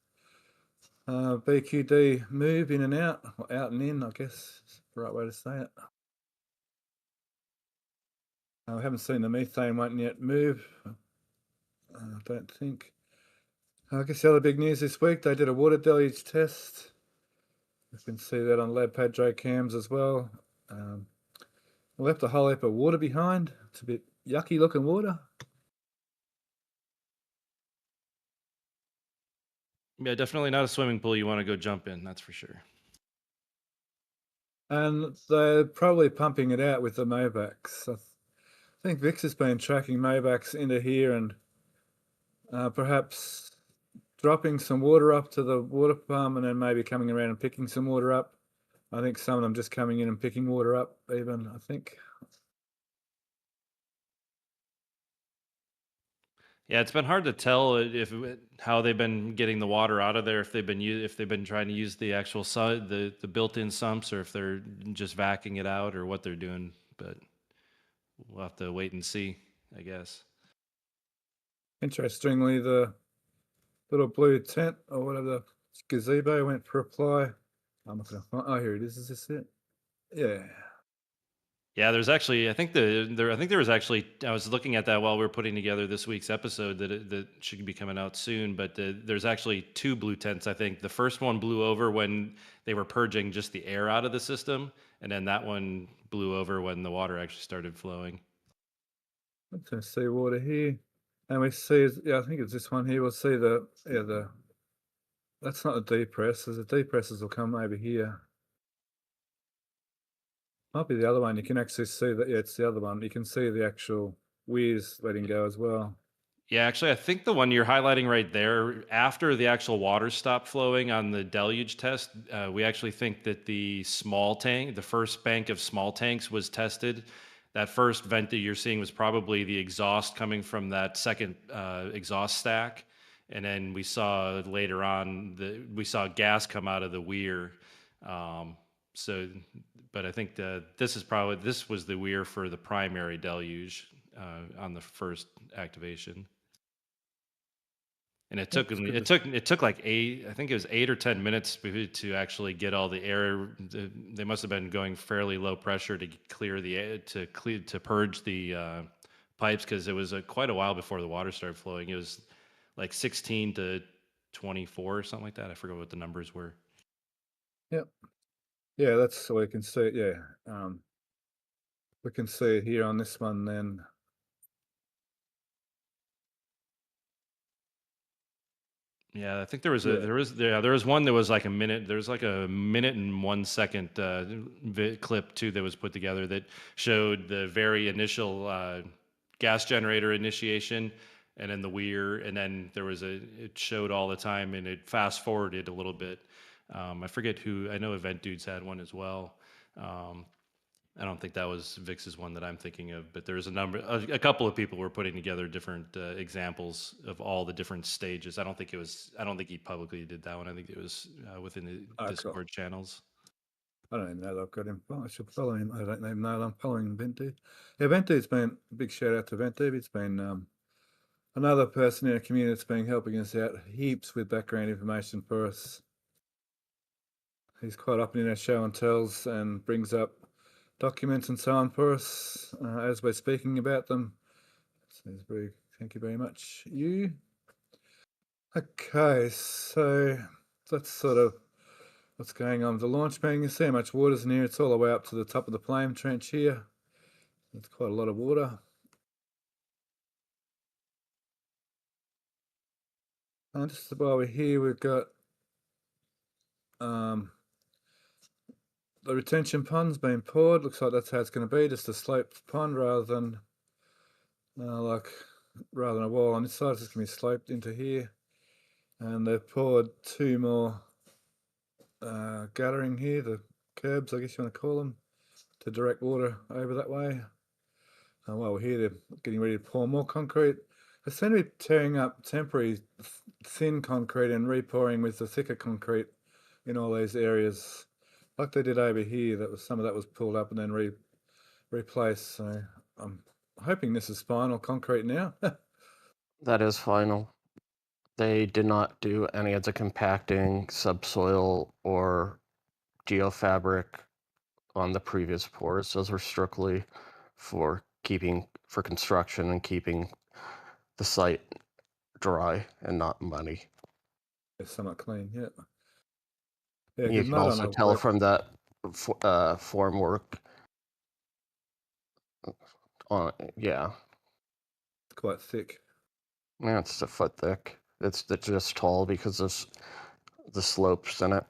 BQD move in and out, or out and in, I guess is the right way to say it. We haven't seen the methane one yet move. I don't think. I guess the other big news this week, they did a water deluge test. You can see that on lab padre cams as well. We left a whole heap of water behind. It's a bit yucky looking water. Yeah, definitely not a swimming pool you want to go jump in, that's for sure. And they're probably pumping it out with the Movacs. I think Vix has been tracking Movacs into here and perhaps dropping some water up to the water farm and then maybe coming around and picking some water up. I think some of them just coming in and picking water up even, I think. Yeah, it's been hard to tell how they've been getting the water out of there. If they've been trying to use the actual the built-in sumps, or if they're just vacuuming it out, or what they're doing. But we'll have to wait and see, I guess. Interestingly, the little blue tent or whatever, gazebo went for reply. I'm not gonna find. Oh, here it is. Is this it? Yeah. Yeah, there's actually, I think there was actually, I was looking at that while we were putting together this week's episode that should be coming out soon, but there's actually two blue tents, I think. The first one blew over when they were purging just the air out of the system, and then that one blew over when the water actually started flowing. Let's see water here. And we see, I think it's this one here. We'll see that's not a depress. The depressors will come over here. Might be the other one. You can actually see that. Yeah, it's the other one. You can see the actual weirs letting go as well. Yeah, actually, I think the one you're highlighting right there, after the actual water stopped flowing on the deluge test, we actually think that the first bank of small tanks was tested. That first vent that you're seeing was probably the exhaust coming from that second exhaust stack. and then we saw later on we saw gas come out of the weir. So, but I think this was the weir for the primary deluge on the first activation. And it took like I think it was 8 or 10 minutes to actually get all the air. They must have been going fairly low pressure to clear the air, to purge the pipes, because it was quite a while before the water started flowing. It was like 16 to 24 or something like that. I forget what the numbers were. Yep. Yeah, that's so we can see it. Yeah, we can see it here on this one then. Yeah, I think there was one that was like a minute. There was like a minute and 1 second clip too that was put together that showed the very initial gas generator initiation, and then the weir, and then it showed all the time, and it fast forwarded a little bit. I forget who. I know Event Dudes had one as well. I don't think that was Vix's one that I'm thinking of, but there's a couple of people were putting together different examples of all the different stages. I don't think he publicly did that one. I think it was within the Discord Cool. channels. I don't even know that I've got him. I should follow him. I don't even know that I'm following Ventude. Yeah, Ventude's been a big shout out to Ventude. It's been another person in our community that's been helping us out heaps with background information for us. He's quite often in our show and tells and brings up documents and so on for us as we're speaking about them. So thank you very much. Okay, so that's sort of what's going on with the launch pad. You can see how much water's in here. It's all the way up to the top of the flame trench here. It's quite a lot of water. And just while we're here, we've got the retention pond's been poured. Looks like that's how it's going to be, just a sloped pond rather than a wall on this side. It's just going to be sloped into here. And they've poured 2 more guttering here, the curbs, I guess you want to call them, to direct water over that way. And while we're here, they're getting ready to pour more concrete. They seem to be tearing up temporary thin concrete and repouring with the thicker concrete in all these areas, like they did over here. Some of that was pulled up and then replaced. So I'm hoping this is final concrete now. That is final. They did not do any of the compacting, subsoil, or geofabric on the previous pours. Those were strictly for construction and keeping the site dry and not muddy. It's somewhat clean, yeah. Yeah, You can also tell from that formwork. Yeah. It's quite thick. Yeah, it's a foot thick. It's just tall because of the slopes in it.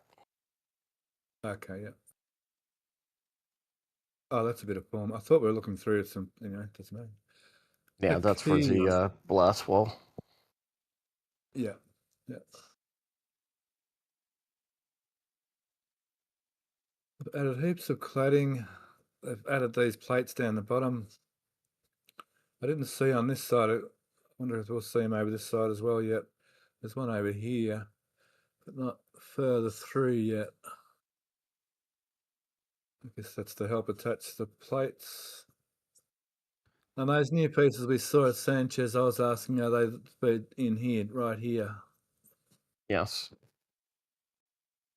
Okay, yeah. Oh, that's a bit of form. I thought we were looking through some, doesn't matter. Yeah, that's for the blast wall. Yeah. I've added heaps of cladding. They've added these plates down the bottom. I didn't see on this side. I wonder if we'll see them over this side as well yet. There's one over here, but not further through yet. I guess that's to help attach the plates. And those new pieces we saw at Sanchez, I was asking, are they in here, right here? Yes.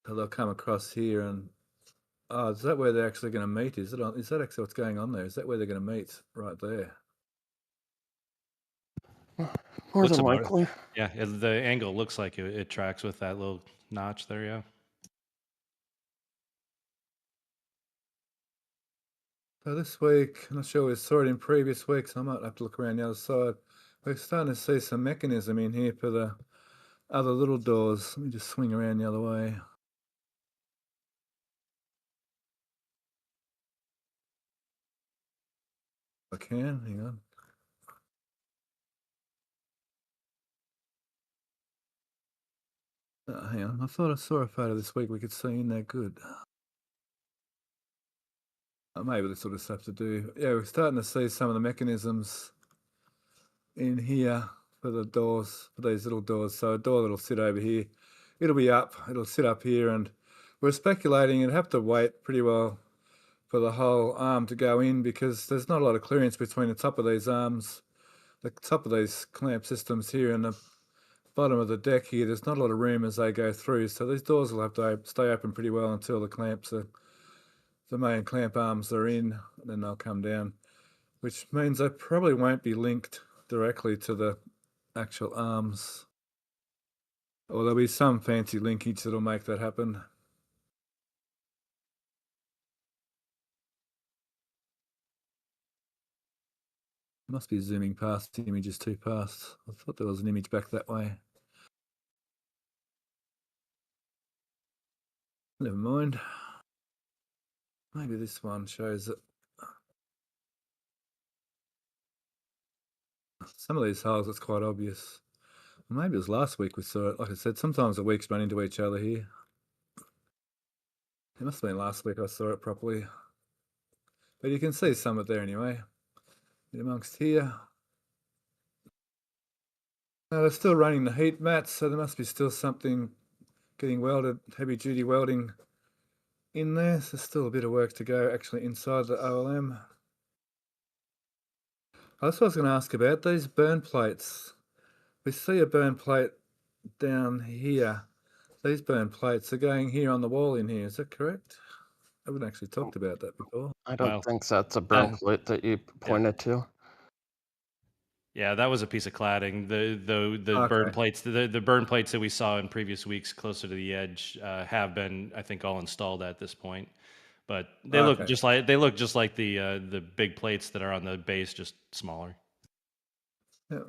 So they'll come across here and, is that where they're actually going to meet? Is that actually what's going on there? Is that where they're going to meet? Right there? More than likely. Yeah, the angle looks like it tracks with that little notch there, yeah. So this week, I'm not sure we saw it in previous weeks. I might have to look around the other side. We're starting to see some mechanism in here for the other little doors. Let me just swing around the other way. I can, hang on. Hang on, I thought I saw a photo this week we could see in there. Good. Maybe this sort of stuff to do. Yeah, we're starting to see some of the mechanisms in here for for the doors, for these little doors. So a door that'll sit over here, it'll be up, it'll sit up here, and we're speculating it'd have to wait pretty well for the whole arm to go in because there's not a lot of clearance between the top of these arms, the top of these clamp systems here and the bottom of the deck here. There's not a lot of room as they go through, so these doors will have to stay open pretty well until the clamps are, the main clamp arms are in, and then they'll come down, which means they probably won't be linked directly to the actual arms. Or there'll be some fancy linkage that'll make that happen. Must be zooming past the images too fast. I thought there was an image back that way. Never mind. Maybe this one shows it. Some of these holes, it's quite obvious. Maybe it was last week we saw it. Like I said, sometimes the weeks run into each other here. It must have been last week I saw it properly. But you can see some of it there anyway. In amongst here. Now they're still running the heat mats, so there must be still something getting welded, heavy duty welding in there. So still a bit of work to go actually inside the OLM. That's what I was going to ask about, these burn plates. We see a burn plate down here. These burn plates are going here on the wall in here, is that correct? I haven't actually talked about that before. I don't Well, think that's a burn plate that you pointed to. Yeah, that was a piece of cladding. The burn Okay. plates, the burn plates that we saw in previous weeks closer to the edge have been, I think, all installed at this point. But they look Okay. just like the big plates that are on the base, just smaller. Yeah.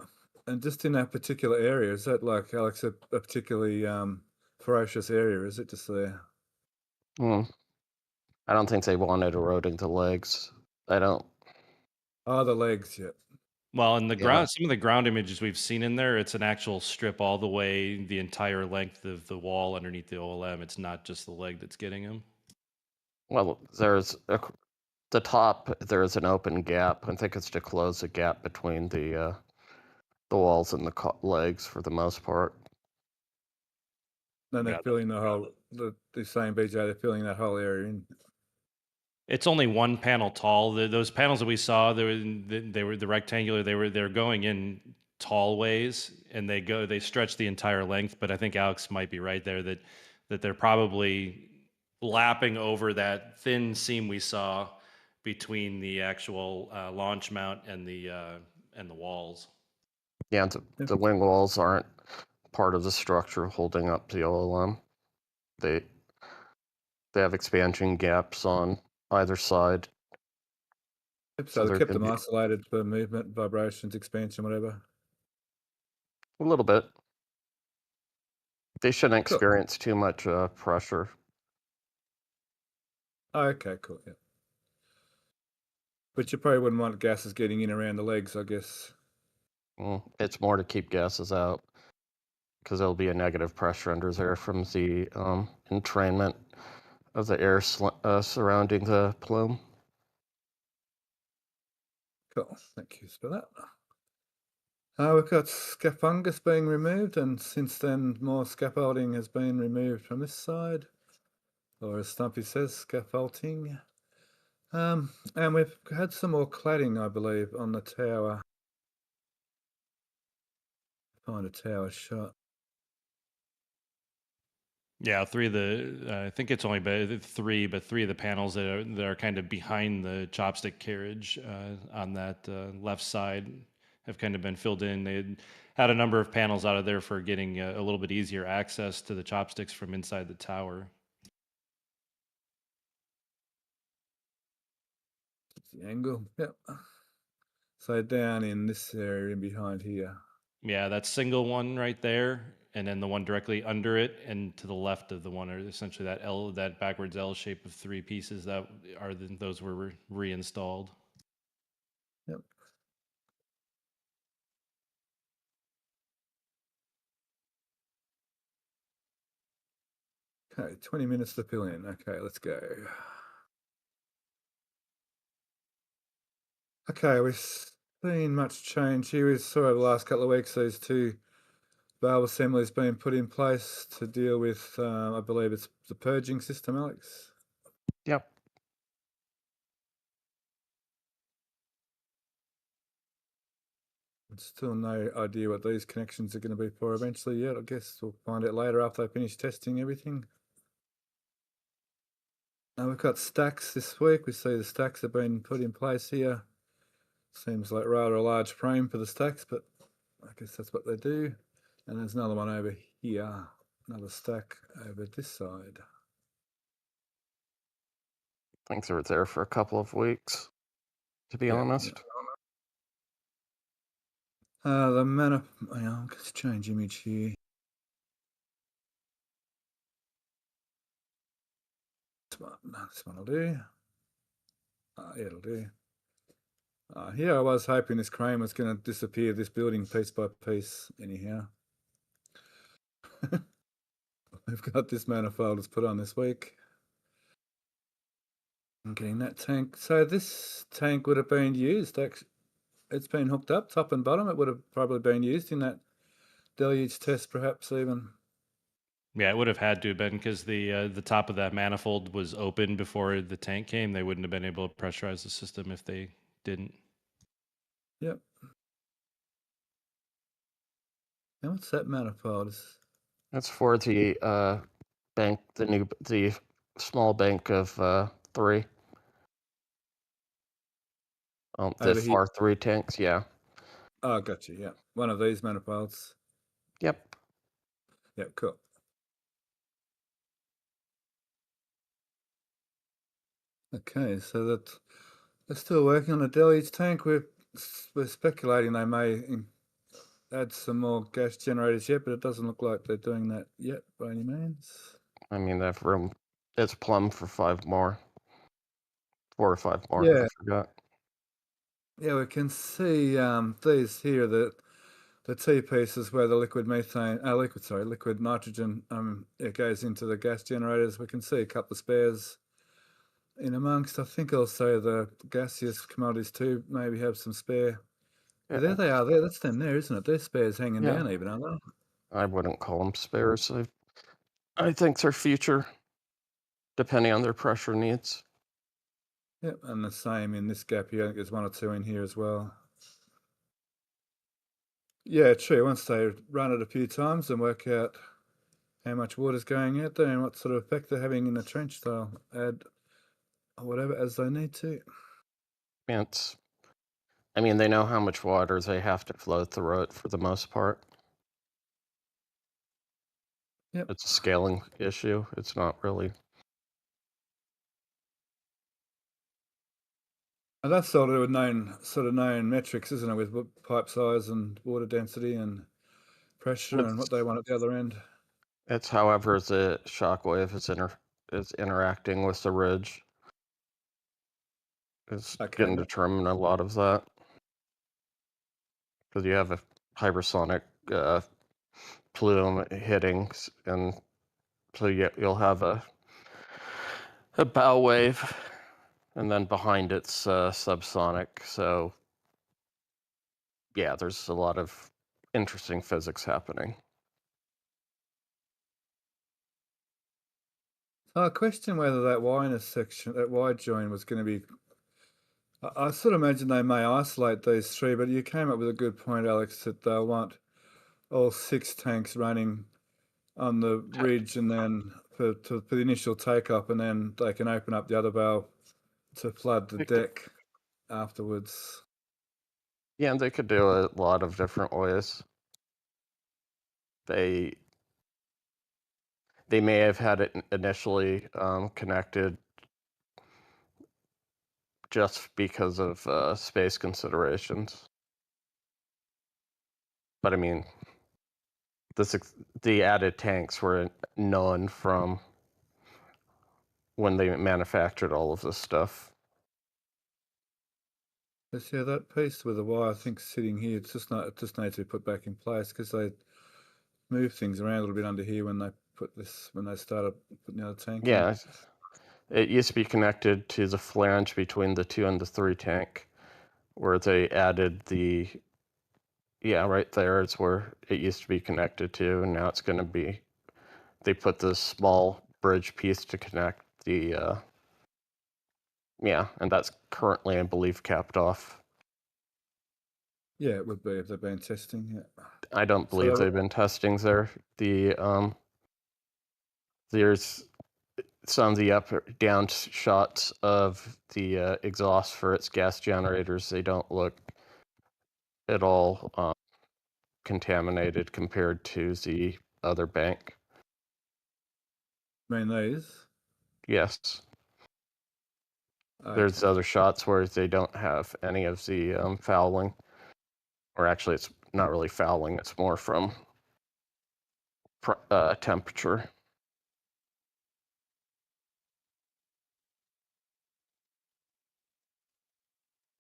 And just in that particular area, is that like, Alex, a particularly ferocious area? Is it just there? Hmm. I don't think they wanted eroding the legs. I don't. Oh, the legs, yeah. Well, in the Yeah. ground, some of the ground images we've seen in there, it's an actual strip all the way, the entire length of the wall underneath the OLM. It's not just the leg that's getting them. Well, the top. There's an open gap. I think it's to close the gap between the walls and the legs for the most part. Then they're Yeah, filling the whole, the same BJ, they're filling that whole area in. It's only one panel tall. Those panels that we saw, they were the rectangular. They're going in tall ways, and they stretch the entire length. But I think Alex might be right there that they're probably lapping over that thin seam we saw between the actual launch mount and the walls. Yeah, the wing walls aren't part of the structure holding up the OLM. They have expansion gaps on either side. So they there kept can them be isolated for movement, vibrations, expansion, whatever. a little bit. They shouldn't Cool. experience too much pressure. Oh, okay, cool, yeah. But you probably wouldn't want gases getting in around the legs, I guess. It's more to keep gases out because there'll be a negative pressure under there from the entrainment of the air surrounding the plume. Cool, thank you for that. We've got scafungus being removed, and since then more scaffolding has been removed from this side, or as Stumpy says, scaffolding. And we've had some more cladding, I believe, on the tower. Find a tower shot. Yeah, three of the I think it's only three, but three of the panels that are kind of behind the chopstick carriage on that left side have kind of been filled in. They had a number of panels out of there for getting a little bit easier access to the chopsticks from inside the tower. The angle, yep. So down in this area in behind here. Yeah, that single one right there, and then the one directly under it, and to the left of the one are essentially that backwards L shape of three pieces that are those were reinstalled. Yep. Okay, 20 minutes to fill in. Okay, let's go. Okay, we see been much change here. We saw over the last couple of weeks these two valve assemblies being put in place to deal with, I believe it's the purging system, Alex. Yep. Still no idea what these connections are going to be for eventually yet. I guess we'll find out later after they finish testing everything. Now we've got stacks this week. We see the stacks have been put in place here. Seems like rather a large frame for the stacks, but I guess that's what they do. And there's another one over here, another stack over this side. I think they were there for a couple of weeks, to be honest. Let's change image here. This one will do. Yeah, it'll do. Here I was hoping this crane was going to disappear, this building piece by piece, anyhow. We've got this manifold that's put on this week. I'm getting that tank. So this tank would have been used, actually. It's been hooked up, top and bottom. It would have probably been used in that deluge test, perhaps even. Yeah, it would have had to have been because the top of that manifold was open before the tank came. They wouldn't have been able to pressurize the system if they didn't. Yep. And what's that manifold? That's for the bank, the small bank of 3. The FAR 3 tanks, yeah. Oh, gotcha. Yeah, one of these manifolds. Yep. Yep, cool. Okay, so that they're still working on the deluge tank. We're speculating they may add some more gas generators yet, but it doesn't look like they're doing that yet by any means. I mean, they have room. It's plumb for 5 more. 4 or 5 more. Yeah. I forgot. Yeah, we can see these here, the T pieces where the liquid nitrogen it goes into the gas generators. We can see a couple of spares in amongst. I think also the gaseous commodities too maybe have some spare. Yeah, there they are. There, that's them there, isn't it? There's spares hanging down even, aren't they? I wouldn't call them spares. I think they're future, depending on their pressure needs. Yep, and the same in this gap here. I think there's 1 or 2 in here as well. Yeah, true. Once they run it a few times and work out how much water's going out there and what sort of effect they're having in the trench, they'll add whatever as they need to. I mean, they know how much water they have to flow through it for the most part. Yep. It's a scaling issue. It's not really. And that's sort of known metrics, isn't it, with pipe size and water density and pressure and what they want at the other end. It's however the shockwave is interacting with the ridge. It's going to determine a lot of that. Because you have a hypersonic plume hitting, and so you'll have a bow wave, and then behind it's subsonic. So yeah, there's a lot of interesting physics happening. So I question whether that wide join was going to be. I sort of imagine they may isolate these 3, but you came up with a good point, Alex, that they'll want all 6 tanks running on the ridge, and then for the initial takeoff, and then they can open up the other valve to flood the deck afterwards. Yeah, and they could do a lot of different ways. They may have had it initially connected just because of space considerations. But I mean, the added tanks were known from when they manufactured all of this stuff. Yeah, that piece with the wire, I think, sitting here, it just needs to be put back in place because they move things around a little bit under here when they started putting the other tank in. Yeah, it used to be connected to the flange between the 2 and the 3 tank, where they added the, yeah, right there is where it used to be connected to, and now it's going to be, they put this small bridge piece to connect the, yeah, and that's currently, I believe, capped off. Yeah, it would be if they've been testing. Yeah. I don't believe they've been testing there. There's some of the up down shots of the exhaust for its gas generators. They don't look at all contaminated compared to the other bank. I mean, these. Yes. Okay. There's other shots where they don't have any of the fouling. Or actually, it's not really fouling. It's more from temperature.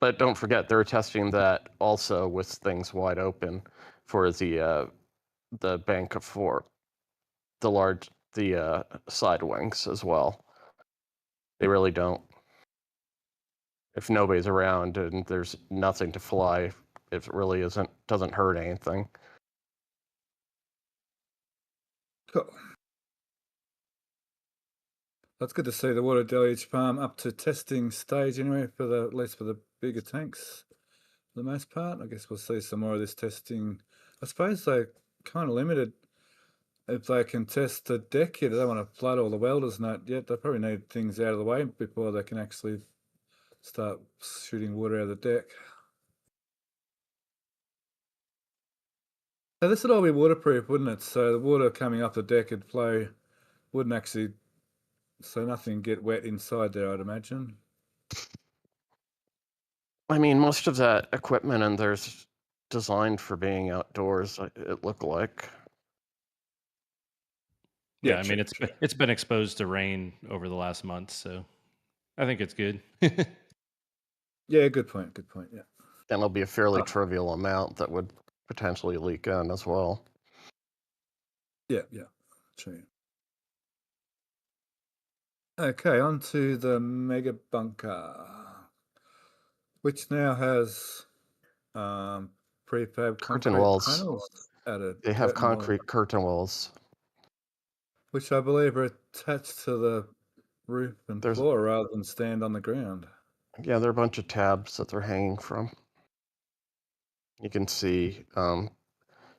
But don't forget, they're testing that also with things wide open for the bank of four, the side wings as well. They really don't. If nobody's around and there's nothing to fly, it really doesn't hurt anything. Cool. That's good to see the water deluge farm up to testing stage anyway, at least for the bigger tanks for the most part. I guess we'll see some more of this testing. I suppose they're kind of limited if they can test the deck here. They don't want to flood all the welders not yet. They probably need things out of the way before they can actually start shooting water out of the deck. So this would all be waterproof, wouldn't it? So the water coming off the deck would flow, wouldn't actually, so nothing get wet inside there, I'd imagine. I mean, most of that equipment in there's designed for being outdoors, it looked like. Yeah, I mean, it's been exposed to rain over the last month, so I think it's good. Yeah, good point. Good point. Yeah. And it'll be a fairly trivial amount that would potentially leak in as well. Yeah, yeah, true. Okay, on to the mega bunker, which now has prefab Curtain concrete walls. panels added. They have curtain walls, concrete curtain walls. which I believe are attached to the roof and floor rather than stand on the ground. Yeah, there are a bunch of tabs that they're hanging from. You can see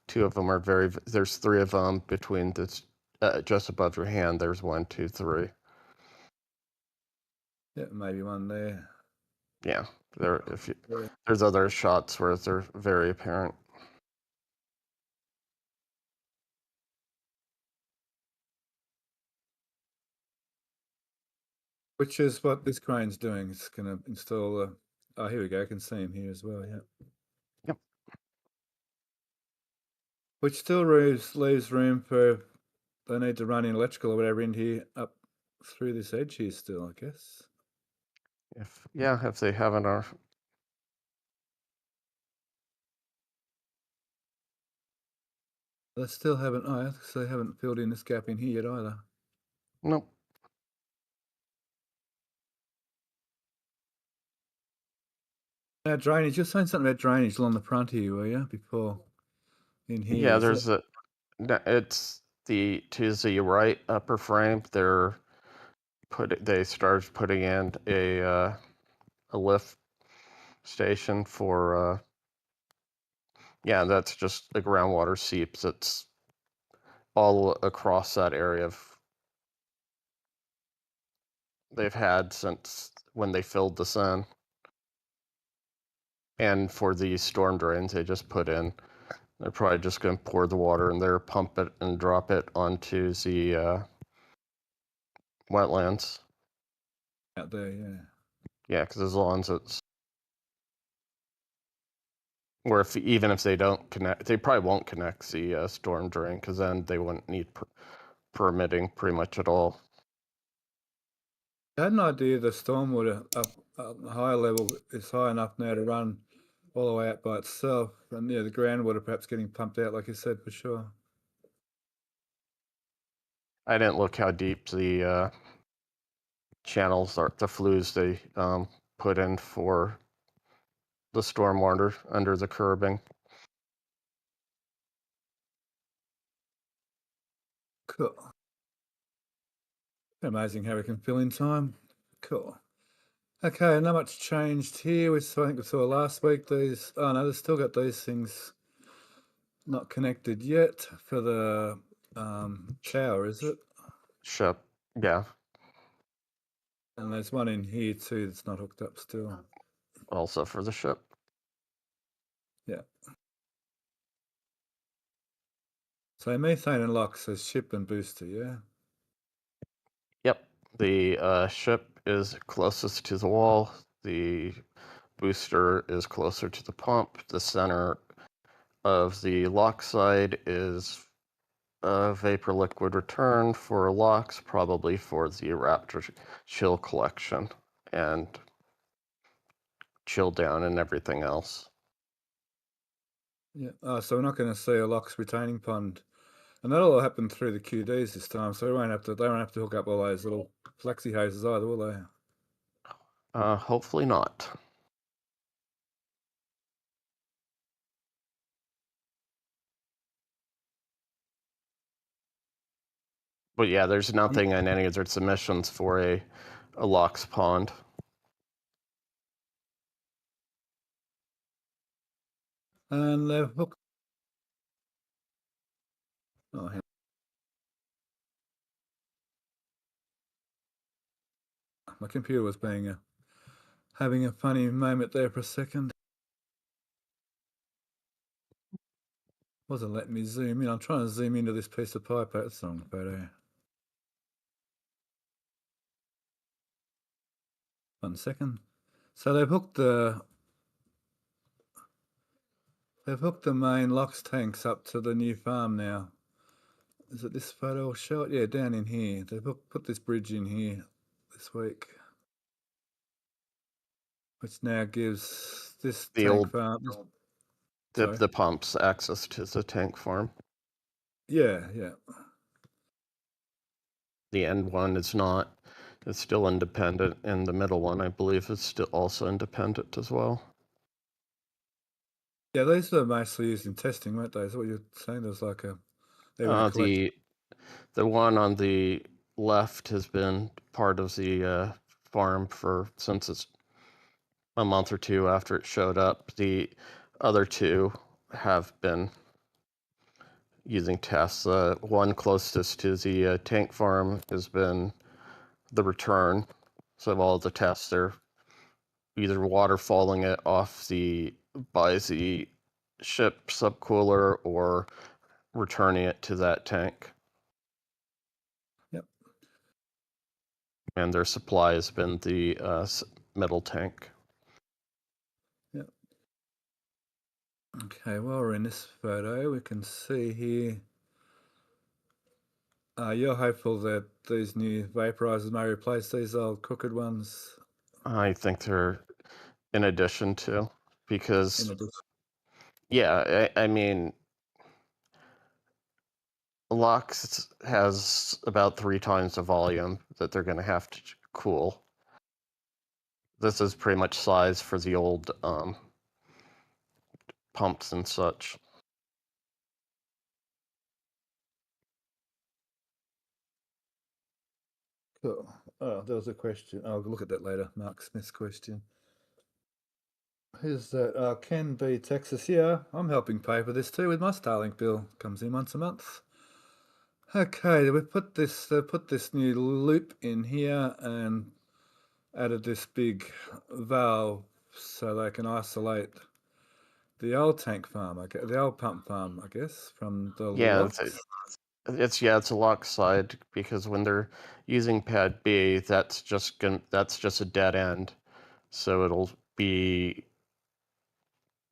two of them are there's three of them between this, just above your hand. There's 1, 2, 3. Yeah, maybe one there. Yeah, there's other shots where they're very apparent. Which is what this crane's doing. It's going to install a. Oh, here we go. I can see him here as well. Yeah. Yep. Which still leaves room for they need to run in electrical or whatever in here up through this edge here still, I guess. If they haven't They still haven't. Oh, they haven't filled in this gap in here yet either. Nope. Now drainage. You're saying something about drainage along the front here, were you? Before in here. Yeah, it's to the right upper frame. They started putting in a lift station for that's just the groundwater seeps. It's all across that area they've had since when they filled this in. And for the storm drains they just put in, they're probably just going to pour the water in there, pump it, and drop it onto the wetlands. Out there, yeah. Yeah, because as long as it's, or even if they don't connect, they probably won't connect the storm drain, because then they wouldn't need permitting pretty much at all. I had an idea the stormwater up higher level is high enough now to run all the way out by itself, and the groundwater perhaps getting pumped out, like you said, for sure. I didn't look how deep the channels are, the flues they put in for the storm water under the curbing. Cool. Amazing how we can fill in time. Cool. Okay, not much changed here. I think we saw last week these. Oh no, they've still got these things not connected yet for the tower, is it? Ship, yeah. And there's one in here too that's not hooked up still. Also for the ship. Yeah. So methane and lock says ship and booster, yeah? Yep. The ship is closest to the wall. The booster is closer to the pump. The center of the lock side is vapor liquid return for locks, probably for the Raptor chill collection and chill down and everything else. Yeah. Oh, so we're not going to see a locks retaining pond. And that'll all happen through the QDs this time, so they won't have to hook up all those little flexi hoses either, will they? Hopefully not. But yeah, there's nothing in any of their submissions for a locks pond. And they've hooked. Oh, my computer was having a funny moment there for a second. Wasn't letting me zoom in. I'm trying to zoom into this piece of pipe. That's the wrong photo. 1 second. So they've hooked the main locks tanks up to the new farm now. Is it this photo or show it? Yeah, down in here. They've put this bridge in here this week, which now gives this The tank old farm. the pumps access to the tank farm. Yeah. The end one is not. It's still independent, and the middle one, I believe, is still also independent as well. Yeah, these were mostly used in testing, weren't they? Is that what you're saying? There's like the one on the left has been part of the farm since it's a month or two after it showed up. The other two have been using tests. One closest to the tank farm has been the return. So all the tests are either waterfalling it off by the ship subcooler or returning it to that tank. Yep. And their supply has been the middle tank. Yep. Okay, while we're in this photo, we can see here. You're hopeful that these new vaporizers may replace these old crooked ones? I think they're in addition to, because yeah, I mean, Lux has about 3 times the volume that they're going to have to cool. This is pretty much size for the old pumps and such. Cool. Oh, there was a question. I'll look at that later. Mark Smith's question. Who's that? Ken B. Texas. Yeah, I'm helping pay for this too with my Starlink bill. Comes in once a month. Okay, we put this new loop in here and added this big valve so they can isolate the old tank farm, the old pump farm, I guess, from the locks. It's a lock side, because when they're using pad B, that's just a dead end. So it'll be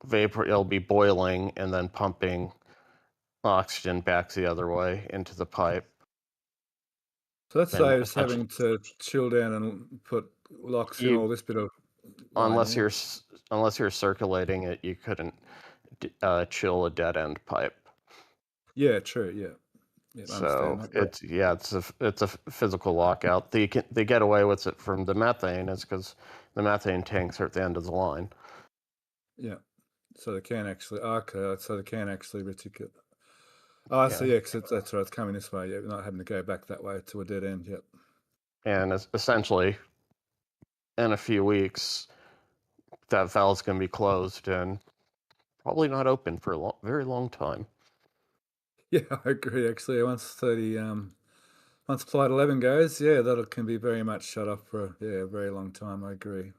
boiling and then pumping oxygen back the other way into the pipe. So that saves having to chill down and put locks in all this bit of line, unless you're circulating it, you couldn't chill a dead end pipe. Yeah, true. Yeah. So it's a physical lockout. They get away with it from the methane is because the methane tanks are at the end of the line. Yeah. So they can actually, okay, so they can actually reticulate. Oh, I see, Yeah. yeah, 'cause that's right, it's coming this way, yeah, not having to go back that way to a dead end, yep. And essentially, in a few weeks, that valve's going to be closed and probably not open for a very long time. Yeah, I agree, actually. Once Flight 11 goes, yeah, that can be very much shut off for, a very long time, I agree.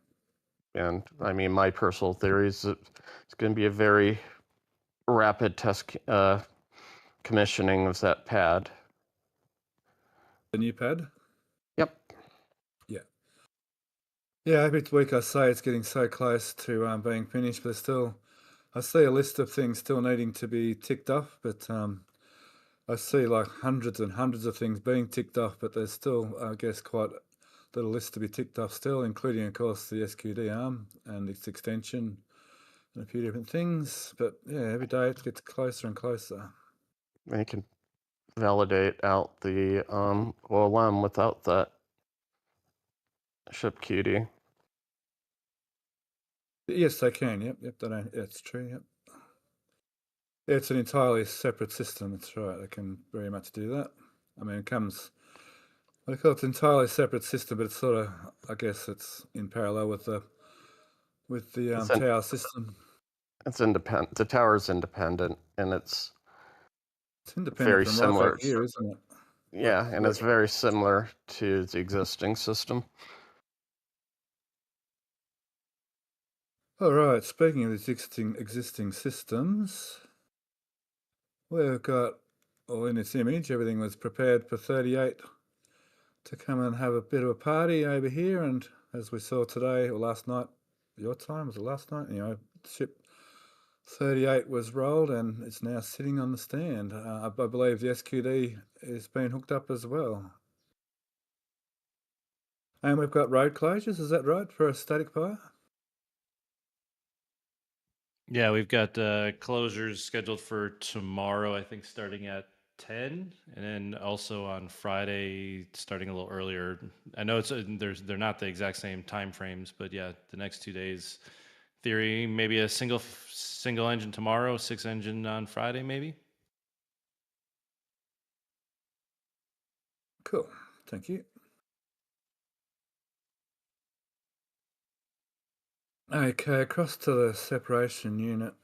And I mean, my personal theory is that it's going to be a very rapid test commissioning of that pad. The new pad? Yep. Yeah. Yeah, every week I say it's getting so close to being finished, but I see a list of things still needing to be ticked off, but I see like hundreds and hundreds of things being ticked off, but there's still, I guess, quite a little list to be ticked off still, including, of course, the SQD arm and its extension and a few different things. But yeah, every day it gets closer and closer. They can validate out the OLM without that ship QD. Yes, they can. Yep, that's true. Yep. Yeah, it's an entirely separate system. That's right. They can very much do that. I mean, it comes. I call it an entirely separate system, but it's sort of. I guess it's in parallel with the tower system. It's independent. The tower is independent, and it's independent very from similar. right here, isn't it? Yeah, and it's very similar to the existing system. All right. Speaking of existing systems, we've got, well, in this image, everything was prepared for 38 to come and have a bit of a party over here. And as we saw today or last night, your time, was it last night? Ship 38 was rolled and it's now sitting on the stand. I believe the SQD is being hooked up as well. And we've got road closures, is that right, for a static fire? Yeah, we've got closures scheduled for tomorrow, I think starting at 10, and then also on Friday starting a little earlier. I know they're not the exact same time frames, but yeah, the next 2 days, theory maybe a single engine tomorrow, 6 engine on Friday, maybe. Cool, thank you. Okay, across to the separation unit.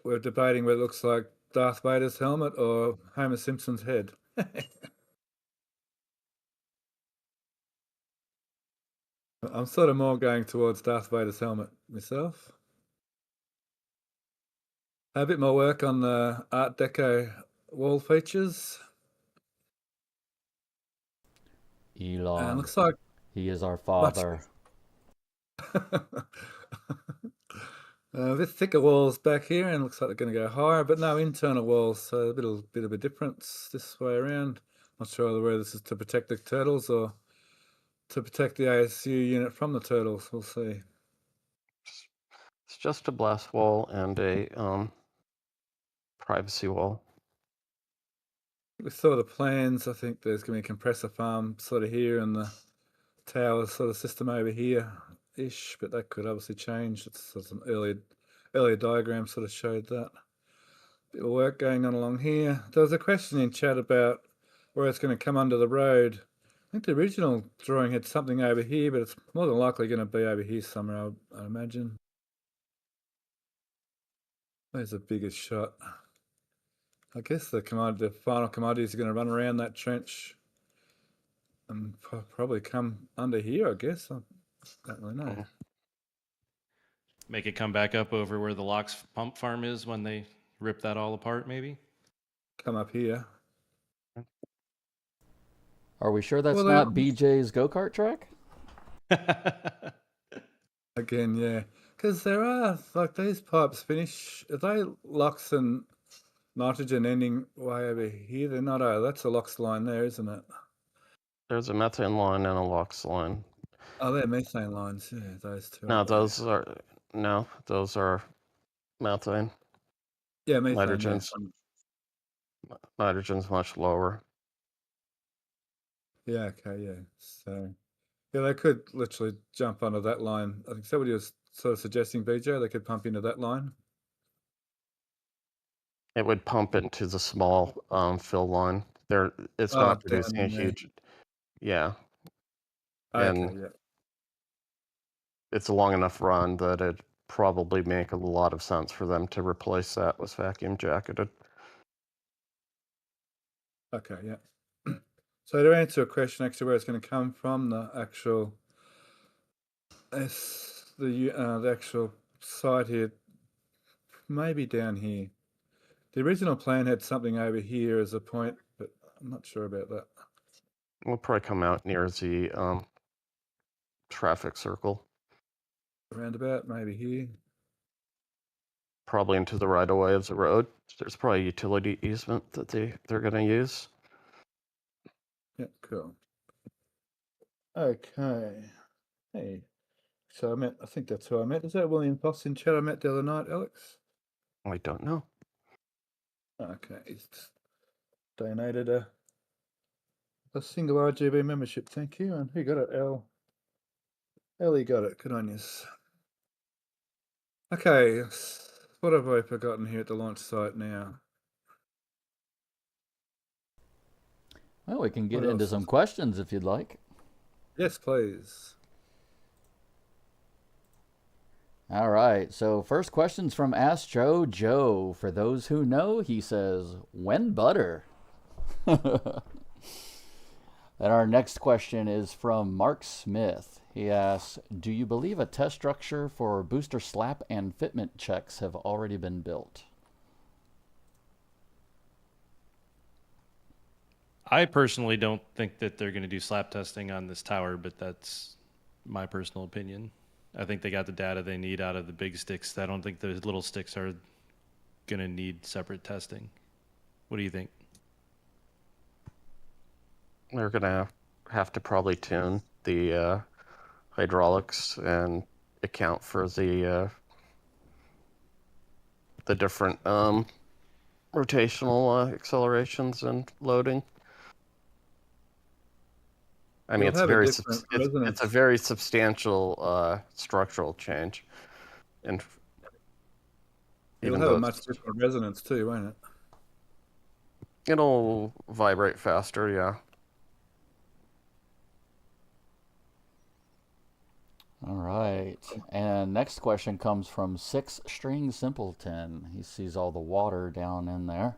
We're debating whether it looks like Darth Vader's helmet or Homer Simpson's head. I'm sort of more going towards Darth Vader's helmet myself. A bit more work on the Art Deco wall features. Elon, Looks like he is our father. A bit thicker walls back here, and looks like they're going to go higher, but no internal walls, so a bit of a difference this way around. Not sure whether this is to protect the turtles or to protect the ASU unit from the turtles. We'll see. It's just a blast wall and a privacy wall. We saw the plans. I think there's going to be a compressor farm sort of here and the tower sort of system over here-ish, but that could obviously change. It's some earlier diagram sort of showed that. Bit of work going on along here. There was a question in chat about where it's going to come under the road. I think the original drawing had something over here, but it's more than likely going to be over here somewhere, I imagine. There's the biggest shot. I guess the final commodities are going to run around that trench and probably come under here, I guess. I don't really know. Make it come back up over where the Locks pump farm is when they rip that all apart, maybe? Come up here. Are we sure that's not BJ's go-kart track? Again, yeah. Because there are, like, these pipes finish, are they LOX and nitrogen ending way over here? They're not, that's a LOX line there, isn't it? There's a methane line and a LOX line. Oh, they're methane lines, yeah, those two. No, those are methane. Yeah, methane. Nitrogen's much lower. Yeah, okay, yeah. So Yeah, they could literally jump onto that line. I think is that what you were sort of suggesting, BJ? They could pump into that line. It would pump into the small fill line. It's Oh, not down producing a in there. huge, yeah, Okay, and yeah. it's a long enough run that it'd probably make a lot of sense for them to replace that with vacuum jacketed. Okay, yeah. So to answer a question, actually, where it's going to come from, the actual the actual site here, maybe down here. The original plan had something over here as a point, but I'm not sure about that. We'll probably come out near the traffic circle, Roundabout, maybe here. probably into the right of way of the road. There's probably a utility easement that they're going to use. Yeah, cool. Okay. Hey. So I think that's who I met. Is that William Foss in chat I met the other night, Alex? I don't know. Okay. He's donated a single RGV membership. Thank you. And who got it? Ellie got it. Good on you. Okay. What have I forgotten here at the launch site now? Well, we can get What into else some is- questions if you'd like. Yes, please. All right, so first question's from Astro Joe. For those who know, he says, when butter? And our next question is from Mark Smith. He asks, do you believe a test structure for booster slap and fitment checks have already been built? I personally don't think that they're going to do slap testing on this tower, but that's my personal opinion. I think they got the data they need out of the big sticks. I don't think the little sticks are going to need separate testing. What do you think? They're going to have to probably tune the hydraulics and account for the different rotational accelerations and loading. I mean, It'll have a different it's resonance. a very substantial structural change, and It'll even have though a much different resonance too, won't it? it'll vibrate faster, yeah. All right. And next question comes from Six String Simpleton. He sees all the water down in there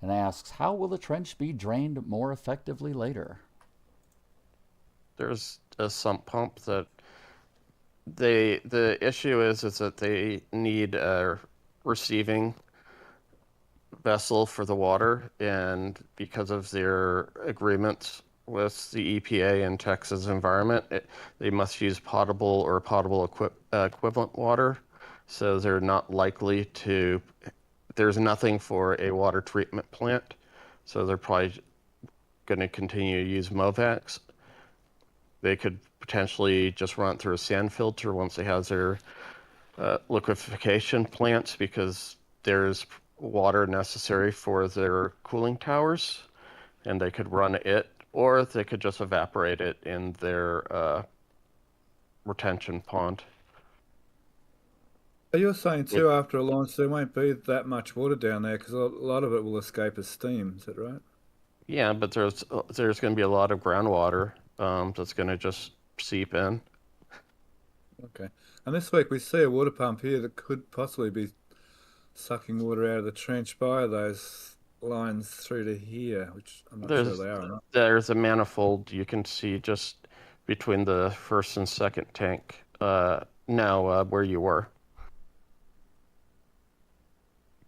and asks, how will the trench be drained more effectively later? There's a sump pump that the issue is that they need a receiving vessel for the water, and because of their agreements with the EPA and Texas environment, they must use potable or potable equivalent water. So they're not likely to. There's nothing for a water treatment plant, so they're probably going to continue to use MOVAX. They could potentially just run it through a sand filter once they have their liquefaction plants, because there's water necessary for their cooling towers, and they could run it, or they could just evaporate it in their retention pond. But you're saying too, after a launch, there won't be that much water down there because a lot of it will escape as steam. Is that right? Yeah, but there's going to be a lot of groundwater that's going to just seep in. Okay. And this week we see a water pump here that could possibly be sucking water out of the trench by those lines through to here, which I'm not sure they are or not. There's a manifold you can see just between the first and second tank now where you were.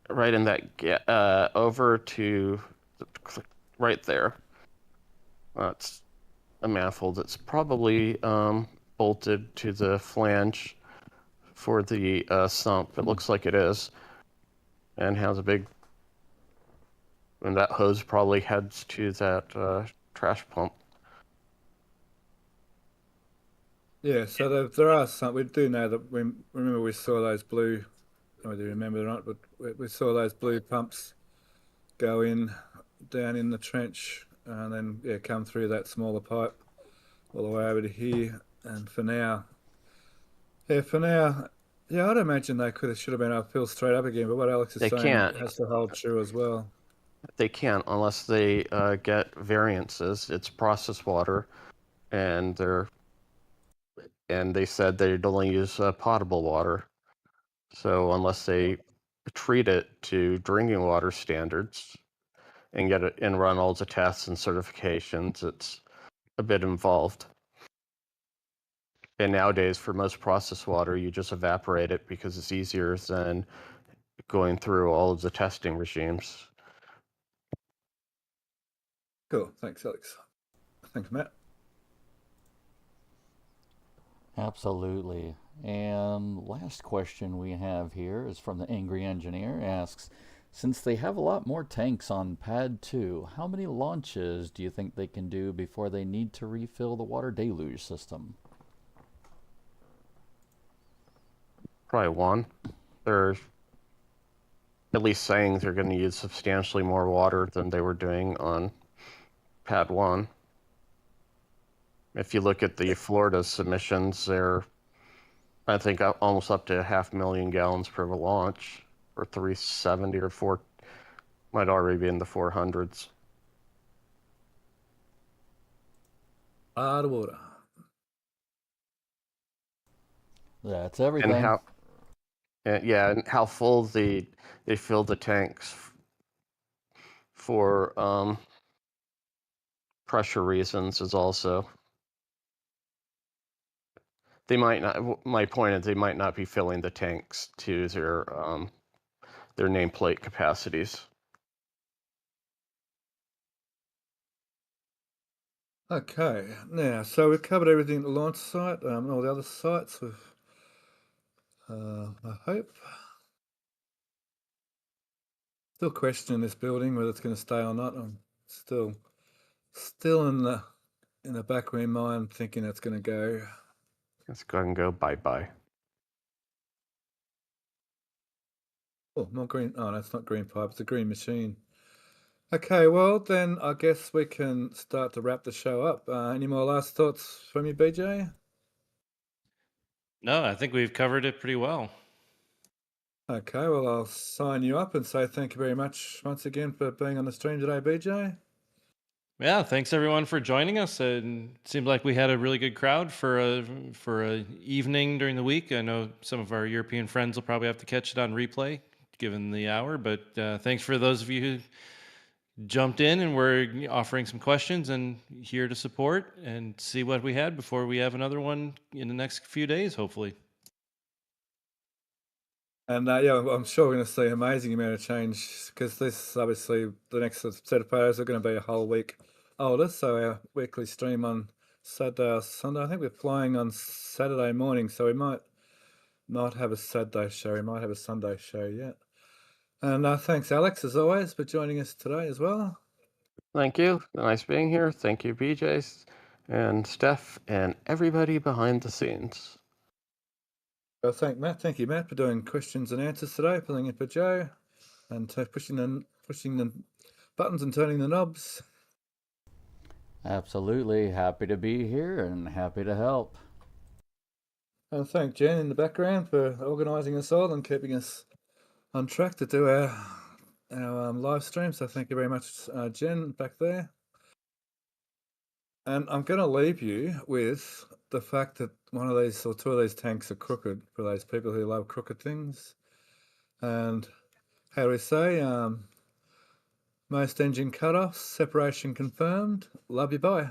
Right in that, over to right there. That's a manifold that's probably bolted to the flange for the sump. It looks like it is, and has a big. And that hose probably heads to that trash pump. Yeah, so there are some. We do know that. Remember we saw those blue. I don't know if you remember or not, but we saw those blue pumps go in down in the trench and then come through that smaller pipe all the way over to here. And for now, yeah, I'd imagine they should have been uphill straight up again. But what Alex is They saying can't. has to hold true as well. They can't unless they get variances. It's processed water, and they said they'd only use potable water. So unless they treat it to drinking water standards and get it and run all the tests and certifications, it's a bit involved. And nowadays, for most processed water, you just evaporate it because it's easier than going through all of the testing regimes. Cool. Thanks, Alex. Thanks, Matt. Absolutely. And last question we have here is from the Angry Engineer. Asks, since they have a lot more tanks on Pad 2, how many launches do you think they can do before they need to refill the water deluge system? Probably one. They're at least saying they're going to use substantially more water than they were doing on Pad 1. If you look at the Florida submissions, they're, I think, almost up to 500,000 gallons per launch, or 370 or 4, might already be in the 400s. Hard water. That's everything. And how full they fill the tanks for pressure reasons is also. They might not. My point is, they might not be filling the tanks to their nameplate capacities. Okay, now, so we've covered everything at the launch site, all the other sites with, I hope. Still questioning this building, whether it's going to stay or not. I'm still in the back of my mind thinking it's going to go. Let's go ahead and go bye-bye. Oh, not green. Oh, no, it's not green pipe. It's a green machine. Okay, well, then I guess we can start to wrap the show up. Any more last thoughts from you, BJ? No, I think we've covered it pretty well. Okay, well, I'll sign you up and say thank you very much once again for being on the stream today, BJ. Yeah, thanks everyone for joining us. It seemed like we had a really good crowd for a evening during the week. I know some of our European friends will probably have to catch it on replay, given the hour. But thanks for those of you who jumped in and were offering some questions and here to support and see what we had before we have another one in the next few days, hopefully. And yeah, I'm sure we're going to see an amazing amount of change because this obviously the next set of photos are going to be a whole week older. So our weekly stream on Saturday or Sunday, I think we're flying on Saturday morning, so we might not have a Saturday show. We might have a Sunday show yet. And thanks, Alex, as always, for joining us today as well. Thank you. Nice being here. Thank you, B.J.S and Steph and everybody behind the scenes. Well, thank you, Matt, for doing questions and answers today, filling in for Joe, and pushing the buttons and turning the knobs. Absolutely. Happy to be here and happy to help. And thank Jen in the background for organising us all and keeping us on track to do our live stream. So thank you very much, Jen, back there. And I'm going to leave you with the fact that one of these or two of these tanks are crooked for those people who love crooked things. And how do we say? Most engine cutoffs, separation confirmed. Love you, bye.